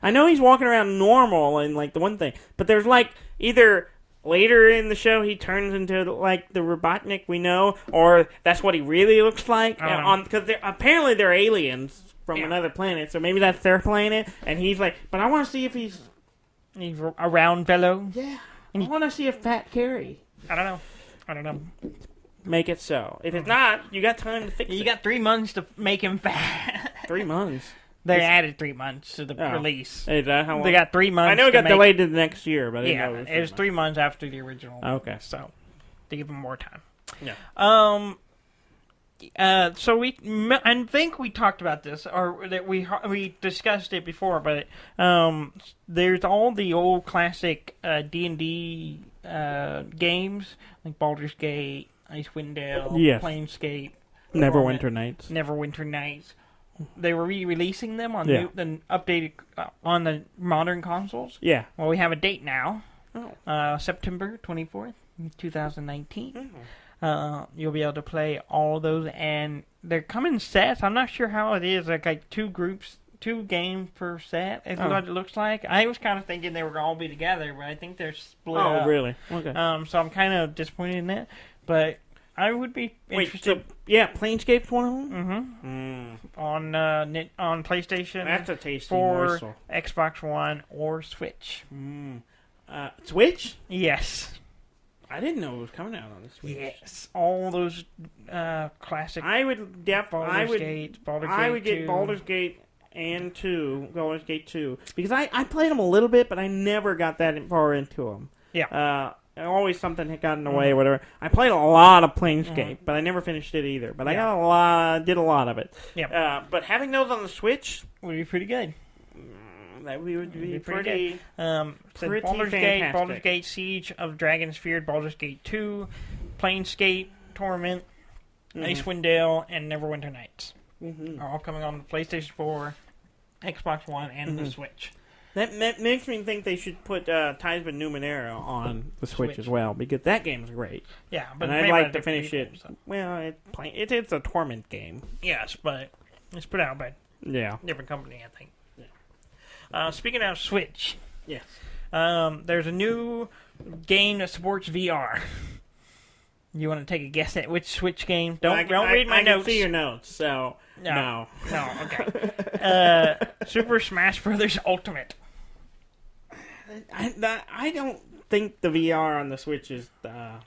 I know he's walking around normal and, like, the one thing, but there's, like, either later in the show he turns into, like, the Robotnik we know, or that's what he really looks like. Because apparently they're aliens from another planet, so maybe that's their planet, and he's like, but I want to see if he's a round fellow. Yeah. I want to see a fat Carrie. I don't know. Make it so. If it's not, you got time to fix it. You got 3 months to make him fat. 3 months? They added 3 months to the release. Is that how long? They got 3 months. I know it got delayed to the next year, but I didn't know it was 3 months after the original. Okay. So, to give them more time. Yeah. So I think we talked about this, or that we discussed it before, but there's all the old classic D&D games, like Baldur's Gate, Icewind Dale, Planescape, Neverwinter Nights. They were re-releasing them on the updated on the modern consoles. Yeah. Well, we have a date now. Oh. September 24th, 2019. You'll be able to play all of those, and they're coming sets. I'm not sure how it is. Like 2 games per set is what it looks like. I was kind of thinking they were going to all be together, but I think they're split up. Oh, really? Okay. So I'm kind of disappointed in that, but I would be interested. Planescape's one of them? Mm-hmm. On PlayStation. That's a tasty 4, morsel. Xbox One, or Switch. Switch? Yes. I didn't know it was coming out on the Switch. Yes, all those classic. I would get Baldur's Gate 2, because I played them a little bit, but I never got that far into them. Yeah. Always something had gotten away or whatever. I played a lot of Planescape, but I never finished it either. But I did a lot of it. Yeah. But having those on the Switch would be pretty good. That would be pretty pretty Baldur's fantastic. Gate, Baldur's Gate Siege of Dragonsphere, Baldur's Gate 2, Planescape, Torment, Icewind Dale, and Neverwinter Nights. Are all coming on the PlayStation 4, Xbox One, and the Switch. That makes me think they should put Ties of Numenera on the Switch as well, because that game's great. Yeah, but and I'd like to finish it. So. Well, it's a Torment game. Yes, but it's put out by different company, I think. Yeah. Speaking of Switch, yes, there's a new game that supports VR. You want to take a guess at which Switch game? Don't read my notes. I can see your notes, so no. Okay. Super Smash Brothers Ultimate. I don't think the VR on the Switch is viable.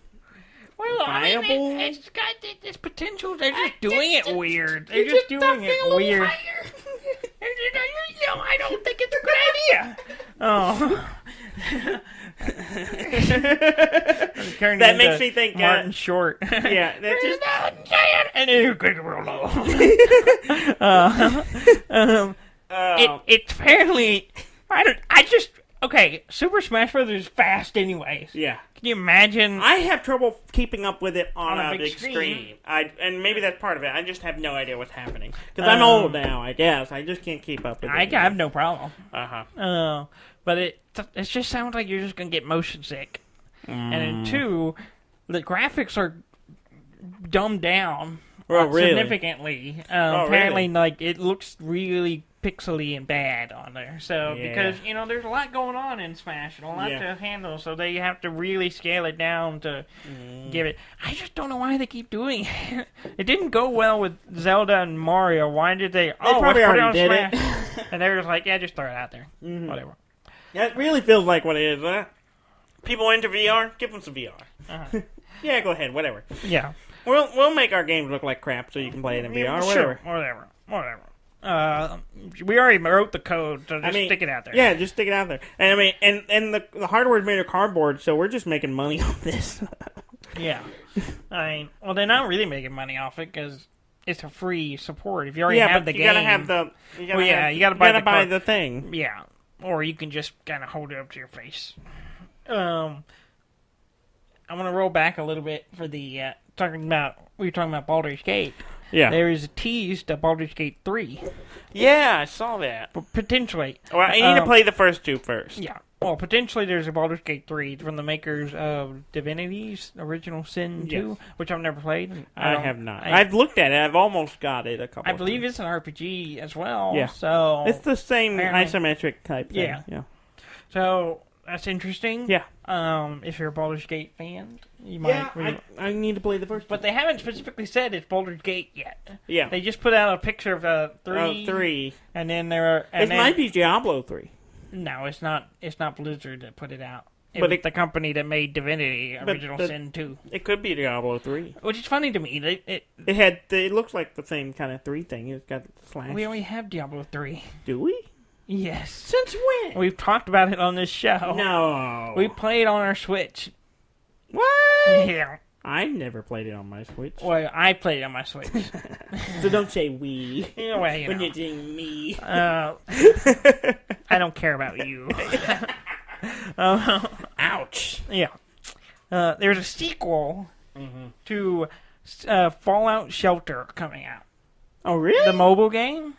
I mean, it's got this potential. They're just doing it weird. They're just doing it weird. I don't think it's a good idea. That makes me think Martin Short. Yeah, that's just and then you click real low. It's apparently Super Smash Brothers is fast anyways. Yeah. Can you imagine? I have trouble keeping up with it on a big screen. And maybe that's part of it. I just have no idea what's happening. Because I'm old now, I guess. I just can't keep up with it. I have no problem. But it just sounds like you're just gonna get motion sick. And then 2, the graphics are dumbed down significantly. Apparently, like it looks really pixely and bad on there. So because there's a lot going on in Smash and a lot to handle, so they have to really scale it down to give it. I just don't know why they keep doing it. It didn't go well with Zelda and Mario. Why did they? Probably already did it. And they were just like, just throw it out there. Whatever. That really feels like what it is. People into VR, give them some VR. Yeah, go ahead, whatever. Yeah. We'll make our games look like crap so you can play it in VR. Sure, whatever. We already wrote the code, so just stick it out there. Yeah, just stick it out there. And and the hardware is made of cardboard, so we're just making money off this. Yeah. They're not really making money off it because it's a free support. If you already have the game, you gotta have the. You gotta buy the thing. Yeah, or you can just kind of hold it up to your face. I want to roll back a little bit for the we were talking about Baldur's Gate. Yeah. There is a tease to Baldur's Gate 3. Yeah, I saw that. But potentially. Well, I need to play the first 2 first. Yeah. Well, potentially there's a Baldur's Gate 3 from the makers of Divinity's Original Sin 2, which I've never played. I have not. I've looked at it. I've almost got it a couple of times. I believe it's an RPG as well. Yeah. So it's the same isometric type thing. Yeah. So that's interesting. Yeah. If you're a Baldur's Gate fan, you might. Yeah, I need to play the first. But they haven't specifically said it's Baldur's Gate yet. Yeah. They just put out a picture of 3. 3. And then there are. It might be Diablo 3. No, it's not. It's not Blizzard that put it out. It's the company that made Divinity Original Sin 2. It could be Diablo 3. Which is funny to me. It looks like the same kind of 3 thing. It's got slash. We already have Diablo 3. Do we? Yes. Since when? We've talked about it on this show. No. We played on our Switch. What? Yeah. I never played it on my Switch. Well, I played it on my Switch. So don't say we. Yeah, well, when you're saying me. I don't care about you. Ouch. Yeah. There's a sequel to Fallout Shelter coming out. Oh, really? The mobile game.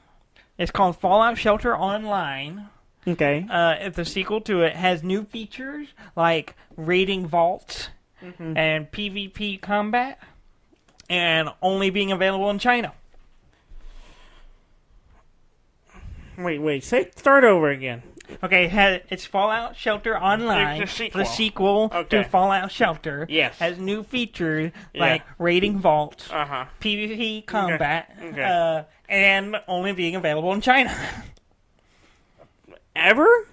It's called Fallout Shelter Online. Okay. It's a sequel to it. Has new features like raiding vaults and PvP combat, and only being available in China. Wait. Start over again. Okay, it's Fallout Shelter Online. The sequel to Fallout Shelter. Yes. Has new features like raiding vaults, PvP combat, and only being available in China. Ever?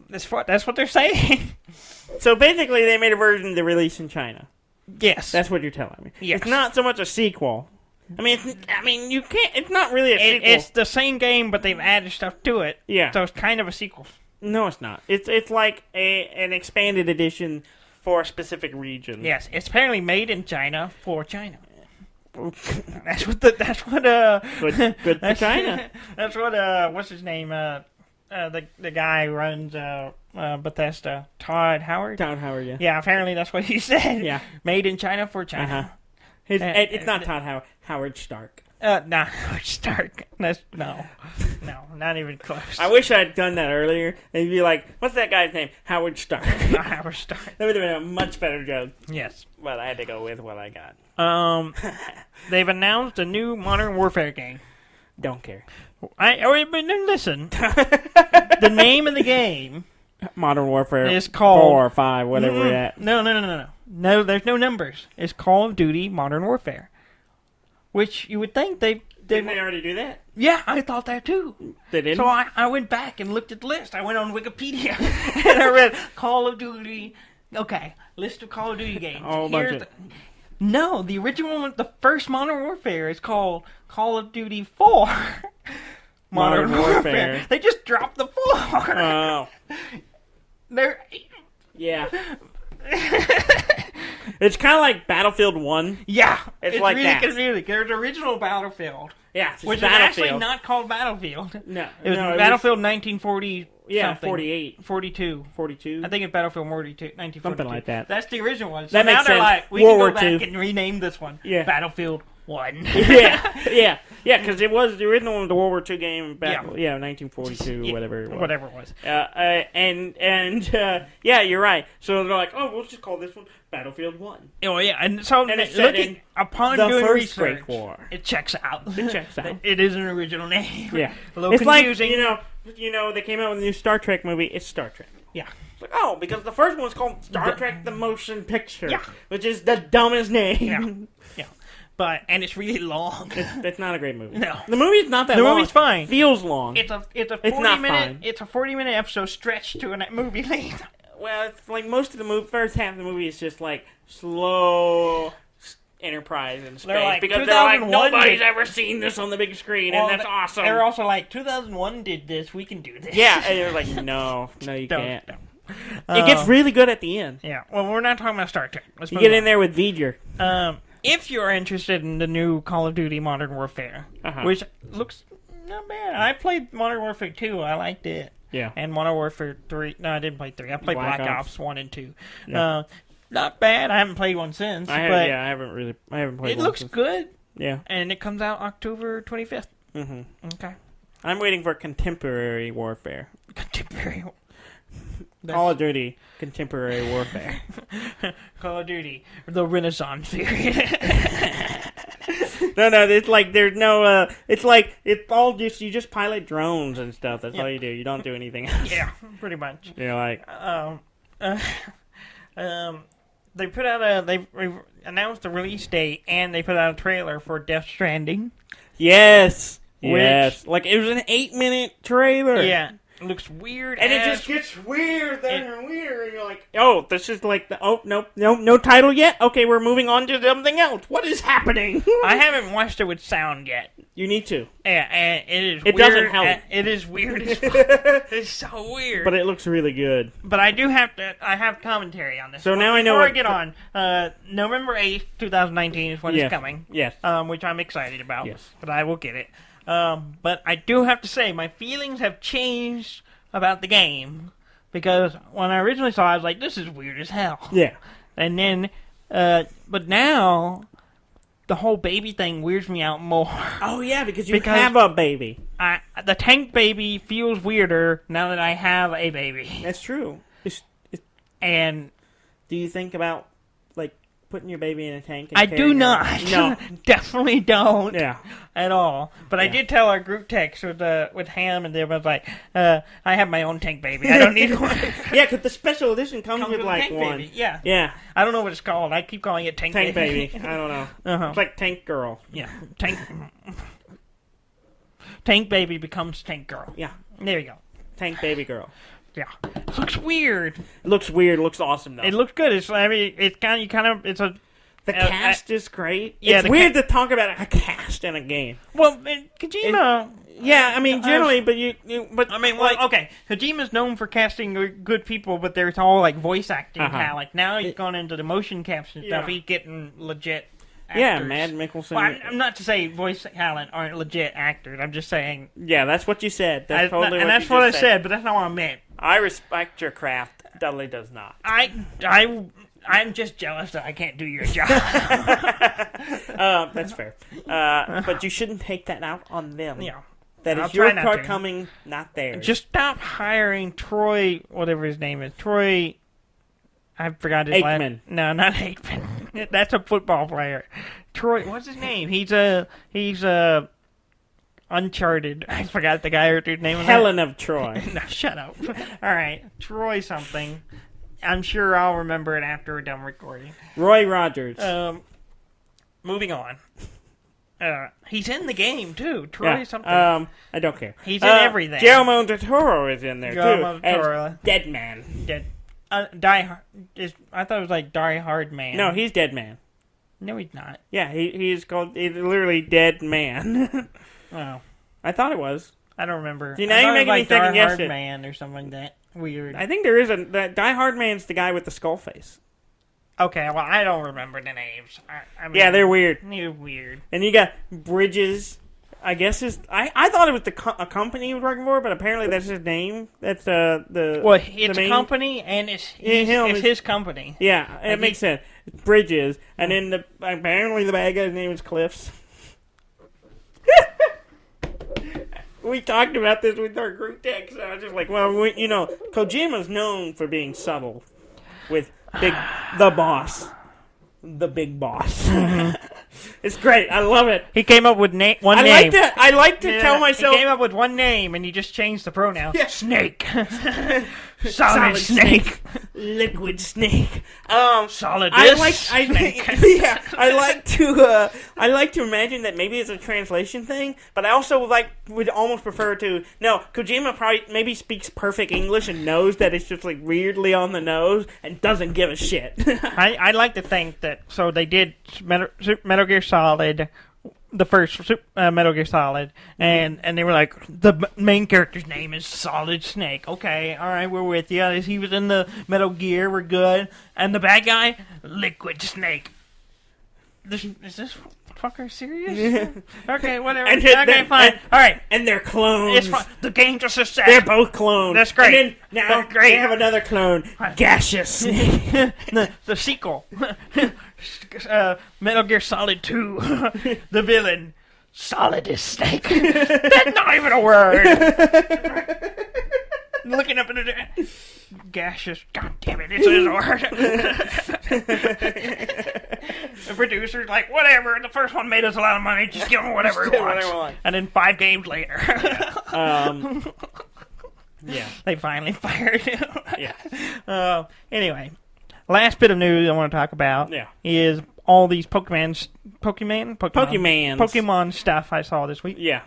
That's what they're saying. So basically, they made a version to release in China. Yes. That's what you're telling me. Yes. It's not so much a sequel. You can't. It's not really a sequel. It's the same game, but they've added stuff to it. Yeah. So it's kind of a sequel. No, it's not. It's like an expanded edition for a specific region. Yes, it's apparently made in China for China. That's what. Good for China. That's what. What's his name? The guy who runs Bethesda, Todd Howard. Todd Howard, yeah. Yeah, apparently that's what he said. Yeah. Made in China for China. It's not Todd Howard. Howard Stark. Not Howard Stark. No, not even close. I wish I'd done that earlier. And you'd be like, what's that guy's name? Howard Stark. Not Howard Stark. That would have been a much better joke. Yes. But I had to go with what I got. They've announced a new Modern Warfare game. Don't care. Listen. The name of the game Modern Warfare is called 4 or 5, whatever we're at. No. No, there's no numbers. It's Call of Duty Modern Warfare. Which you would think Didn't they already do that? Yeah, I thought that too. They didn't? So I went back and looked at the list. I went on Wikipedia and I read Call of Duty. Okay, list of Call of Duty games. No, the original, the first Modern Warfare is called Call of Duty 4. Modern Warfare. They just dropped the 4. Oh. Yeah. It's kind of like Battlefield 1. Yeah. It's like really that. confusing. There's original Battlefield. Yeah, which is actually not called Battlefield. No. It was Battlefield 1940 Yeah, something. 48. 42. 42? I think it's Battlefield 1942. Something like that. That's the original one. So that now makes they're sense. like, we World can War go back II. and rename this one. Yeah. Battlefield one. yeah, because it was the original one, the World War II game back, 1942, whatever it was. Whatever it was. Yeah, you're right. So they're like, oh, we'll just call this one Battlefield 1. Oh, yeah, and so it's upon the doing First research, Great War. it checks out. It checks out. It is an original name. Yeah. A little it's confusing. like, they came out with a new Star Trek movie. It's Star Trek. Yeah. It's like, oh, because the first one was called Star Trek The Motion Picture. Yeah. Which is the dumbest name. Yeah. And it's really long. It's not a great movie. No. The movie's not that long. The movie's fine. It feels long. It's a 40-minute episode stretched to a movie length. Well, it's like most of the first half of the movie is just like slow enterprise in space, because they're like, nobody's ever seen this on the big screen, and that's awesome. They're also like, 2001 did this, we can do this. Yeah, and they're like, no, you can't. No. It gets really good at the end. Yeah, well, we're not talking about Star Trek. You get in there with V'ger. If you're interested in the new Call of Duty Modern Warfare, which looks not bad. I played Modern Warfare 2. I liked it. Yeah. And Modern Warfare 3. No, I didn't play 3. I played Black Ops 1 and 2. Yeah. Not bad. I haven't played one since. I haven't played it one looks since. good. Yeah. And it comes out October 25th. Mm-hmm. Okay. I'm waiting for Contemporary Warfare. Contemporary Call of Duty Contemporary Warfare. Call of Duty, the Renaissance period. No, it's like there's no. It's like it's all just you just pilot drones and stuff. That's all you do. You don't do anything else. Yeah, pretty much. You're like, they put out they announced the release date, and they put out a trailer for Death Stranding. yes, like it was an 8-minute trailer. Yeah. It looks weird, and it just gets weirder and weirder, and you're like, oh, this is like no title yet? Okay, we're moving on to something else. What is happening? I haven't watched it with sound yet. You need to. Yeah, and it is it weird. Doesn't help. It is weird as fuck. It's so weird. But it looks really good. But I have commentary on this. So now I know Before I get on, November 8th, 2019 is when it's coming. Yes. Which I'm excited about. Yes. But I will get it. But I do have to say, my feelings have changed about the game. Because when I originally saw it, I was like, this is weird as hell. Yeah. And then, but now, the whole baby thing weirds me out more. Oh, yeah, because you have a baby. The tank baby feels weirder now that I have a baby. That's true. And do you think about, like, putting your baby in a tank? I do not. No. Definitely don't. Yeah. At all. But I did tell our group text with Ham, and they was like, I have my own tank baby. I don't need one. Yeah, because the special edition comes with like tank one. Baby. Yeah. Yeah. I don't know what it's called. I keep calling it tank baby. I don't know. It's like Tank Girl. Yeah. Tank baby becomes tank girl. Yeah. There you go. Tank baby girl. Yeah. It looks weird. It looks weird. It looks awesome, though. It looks good. It's the cast is great. Yeah, it's weird to talk about a cast in a game. Well, Kojima... Yeah, I mean, generally, but I mean, okay. Kojima's known for casting good people, but there's all, like, voice acting talent. Now he's gone into the motion capture stuff. He's getting legit actors. Yeah, Mad Mikkelsen. Well, I'm not to say voice talent aren't legit actors. I'm just saying... Yeah, that's what you said. That's totally and that's what I said, but that's not what I meant. I respect your craft. Dudley does not. I'm just jealous that I can't do your job. That's fair. But you shouldn't take that out on them. Yeah. That is your shortcoming, not theirs. Just stop hiring Troy, whatever his name is. Troy, I forgot his last name. No, not Aikman. That's a football player. Troy, what's his name? He's Uncharted. I forgot the guy or dude's name. Helen of Troy. No, shut up. All right, Troy something. I'm sure I'll remember it after we're done recording. Roy Rogers. Moving on. He's in the game too. Troy something. I don't care. He's in everything. Guillermo del Toro is in there Guillermo too. del Toro. As Dead Man. Dead. Die Hard. I thought it was like Die Hard Man. No, he's Dead Man. No, he's not. Yeah, he's literally Dead Man. Oh, I thought it was. I don't remember. See, now you're making me second guess it. Die Hard Man or something like that. Weird. I think there is Die Hard Man's the guy with the skull face. Okay, well, I don't remember the names. I mean, yeah, they're weird. They're weird. And you got Bridges. I guess I thought it was a company he was working for, but apparently that's his name. That's the well, it's a company and it's his company. Yeah, it makes sense. It's Bridges, and then apparently the bad guy's name is Cliffs. We talked about this with our group text, and I was just like, well, Kojima's known for being subtle with the boss. The big boss. It's great. I love it. He came up with one name. I like to tell myself. He came up with one name, and he just changed the pronoun. Yeah. Snake. Solid snake. Liquid snake. Solid snake. Yeah, I like to imagine that maybe it's a translation thing, but I also would almost prefer to. No, Kojima probably maybe speaks perfect English and knows that it's just like weirdly on the nose and doesn't give a shit. I like to think that. So they did Metal Gear Solid. The first Metal Gear Solid, and they were like, the main character's name is Solid Snake. Okay, all right, we're with you. He was in the Metal Gear, we're good. And the bad guy, Liquid Snake. Is this fucker serious? Yeah. Okay, whatever. Okay, fine. All right. And they're clones. It's fine. The game just is set. They're both clones. That's great. And then now they have another clone, Gaseous Snake. the sequel. Metal Gear Solid 2. The villain, Solidus Snake. That's not even a word. Looking up into the gaseous. God damn it! It's his word. The producer's like, whatever. The first one made us a lot of money. Just give him whatever he wants. And then 5 games later, yeah, they finally fired him. Yeah. Anyway, last bit of news I want to talk about is all these Pokemon stuff I saw this week. Yeah.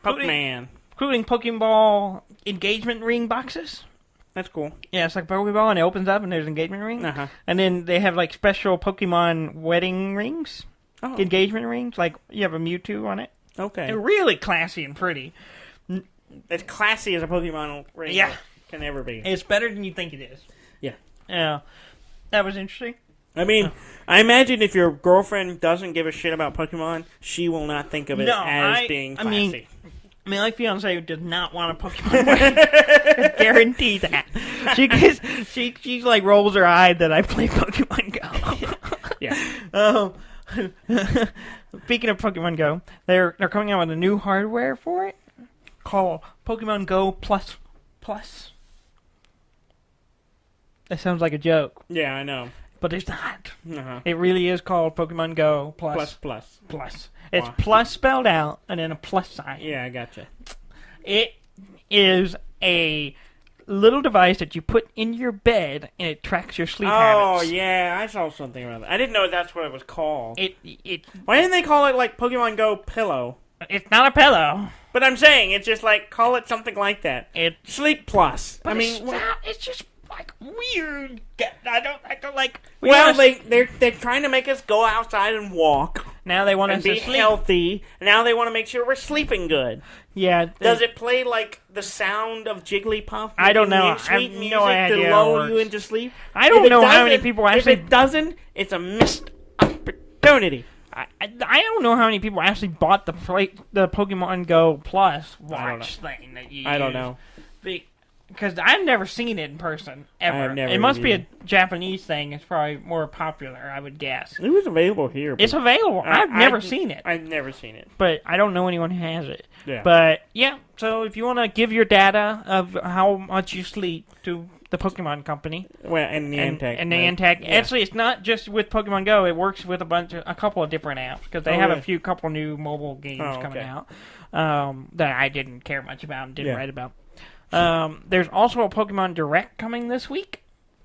Pokemon. Including Pokeball engagement ring boxes. That's cool. Yeah, it's like Pokeball, and it opens up, and there's an engagement ring. Uh-huh. And then they have, like, special Pokemon wedding rings. Oh. Engagement rings. Like, you have a Mewtwo on it. Okay. They're really classy and pretty. As classy as a Pokemon ring can ever be. It's better than you think it is. Yeah. Yeah. That was interesting. I mean, I imagine if your girlfriend doesn't give a shit about Pokemon, she will not think of it as being classy. My fiance does not want a Pokemon wedding. I guarantee that. She like rolls her eye that I play Pokemon Go. Yeah. Speaking of Pokemon Go, they're coming out with a new hardware for it called Pokemon Go Plus. That sounds like a joke. Yeah, I know. But it's not. Uh-huh. It really is called Pokemon Go Plus. It's plus spelled out and then a plus sign. Yeah, I gotcha. It is a little device that you put in your bed and it tracks your sleep habits. Oh, yeah, I saw something about that. I didn't know that's what it was called. Why didn't they call it like Pokemon Go Pillow? It's not a pillow. But I'm saying, it's just like, call it something like that. Sleep Plus. But it's just like weird. I don't like. Well, they're trying to make us go outside and walk. Now they want us to be healthy. Now they want to make sure we're sleeping good. Yeah. Does it play like the sound of Jigglypuff? I don't know. Sweet I have music no idea to lull you into sleep. I don't know how many people actually. If it doesn't, it's a missed opportunity. I don't know how many people actually bought the Pokemon Go Plus watch thing that you use. I don't know. Because I've never seen it in person, ever. It must be a Japanese thing. It's probably more popular, I would guess. It was available here. It's available. I've never seen it. I've never seen it. But I don't know anyone who has it. Yeah. But, yeah, so if you want to give your data of how much you sleep to the Pokemon Company. Well, and Niantic. And Niantic. Yeah. Actually, it's not just with Pokemon Go. It works with a couple of different apps. Because they have a couple new mobile games coming out that I didn't care much about and didn't write about. There's also a Pokemon Direct coming this week.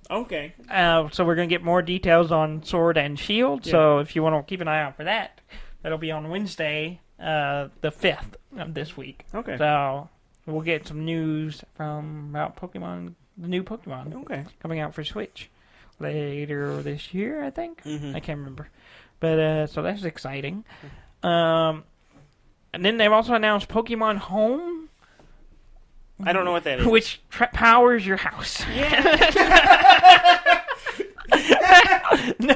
Okay. So we're going to get more details on Sword and Shield. Yeah. So if you want to keep an eye out for that, that'll be on Wednesday, the 5th of this week. Okay. So we'll get some news about Pokemon, the new Pokemon coming out for Switch later this year, I think. Mm-hmm. I can't remember. But so that's exciting. And then they've also announced Pokemon Home. I don't know what that is. Which powers your house. Yeah. No.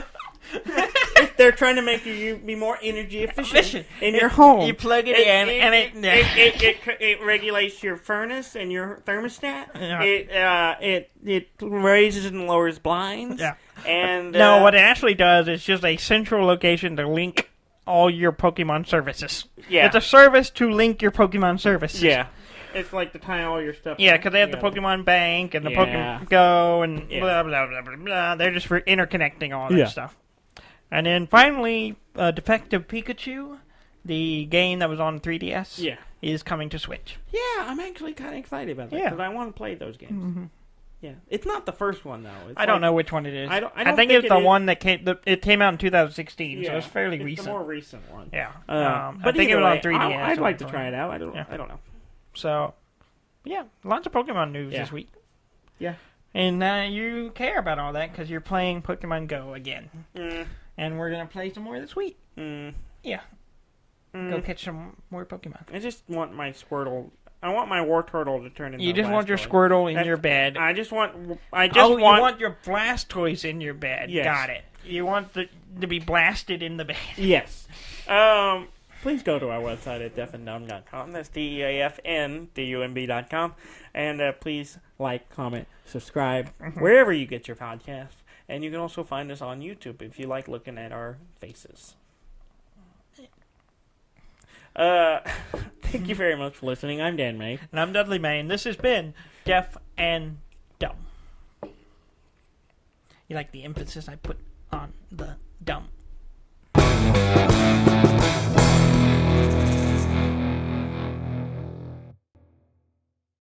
They're trying to make you be more energy efficient in your home. You plug it in, and it regulates your furnace and your thermostat. Yeah. It raises and lowers blinds. Yeah. And no, what it actually does is just a central location to link all your Pokemon services. Yeah. It's a service to link your Pokemon services. Yeah. It's like to tie all your stuff. Yeah, because they have the Pokemon Bank and the Pokemon Go and blah, blah, blah, blah, blah. They're just for interconnecting all that stuff. And then finally, Defective Pikachu, the game that was on 3DS, is coming to Switch. Yeah, I'm actually kind of excited about that because I want to play those games. Mm-hmm. Yeah, it's not the first one though. I don't know which one it is. I think it's the one that came. It came out in 2016, so it's fairly recent. The more recent one. Yeah, but I think it was on 3DS. I'd like to try it out. I don't know. So, yeah, lots of Pokemon news this week. Yeah, and you care about all that because you're playing Pokemon Go again, and we're gonna play some more this week. Yeah, go catch some more Pokemon. I just want my Squirtle. I want my Wartortle to turn into. You just want your Squirtle in your bed. You want your Blastoise in your bed. Yes. Got it. You want to be blasted in the bed. Yes. Please go to our website at deafandumb.com. That's DEAFNDUMB.com. And please like, comment, subscribe, wherever you get your podcasts. And you can also find us on YouTube if you like looking at our faces. Thank you very much for listening. I'm Dan May. And I'm Dudley May. And this has been Deaf and Dumb. You like the emphasis I put on the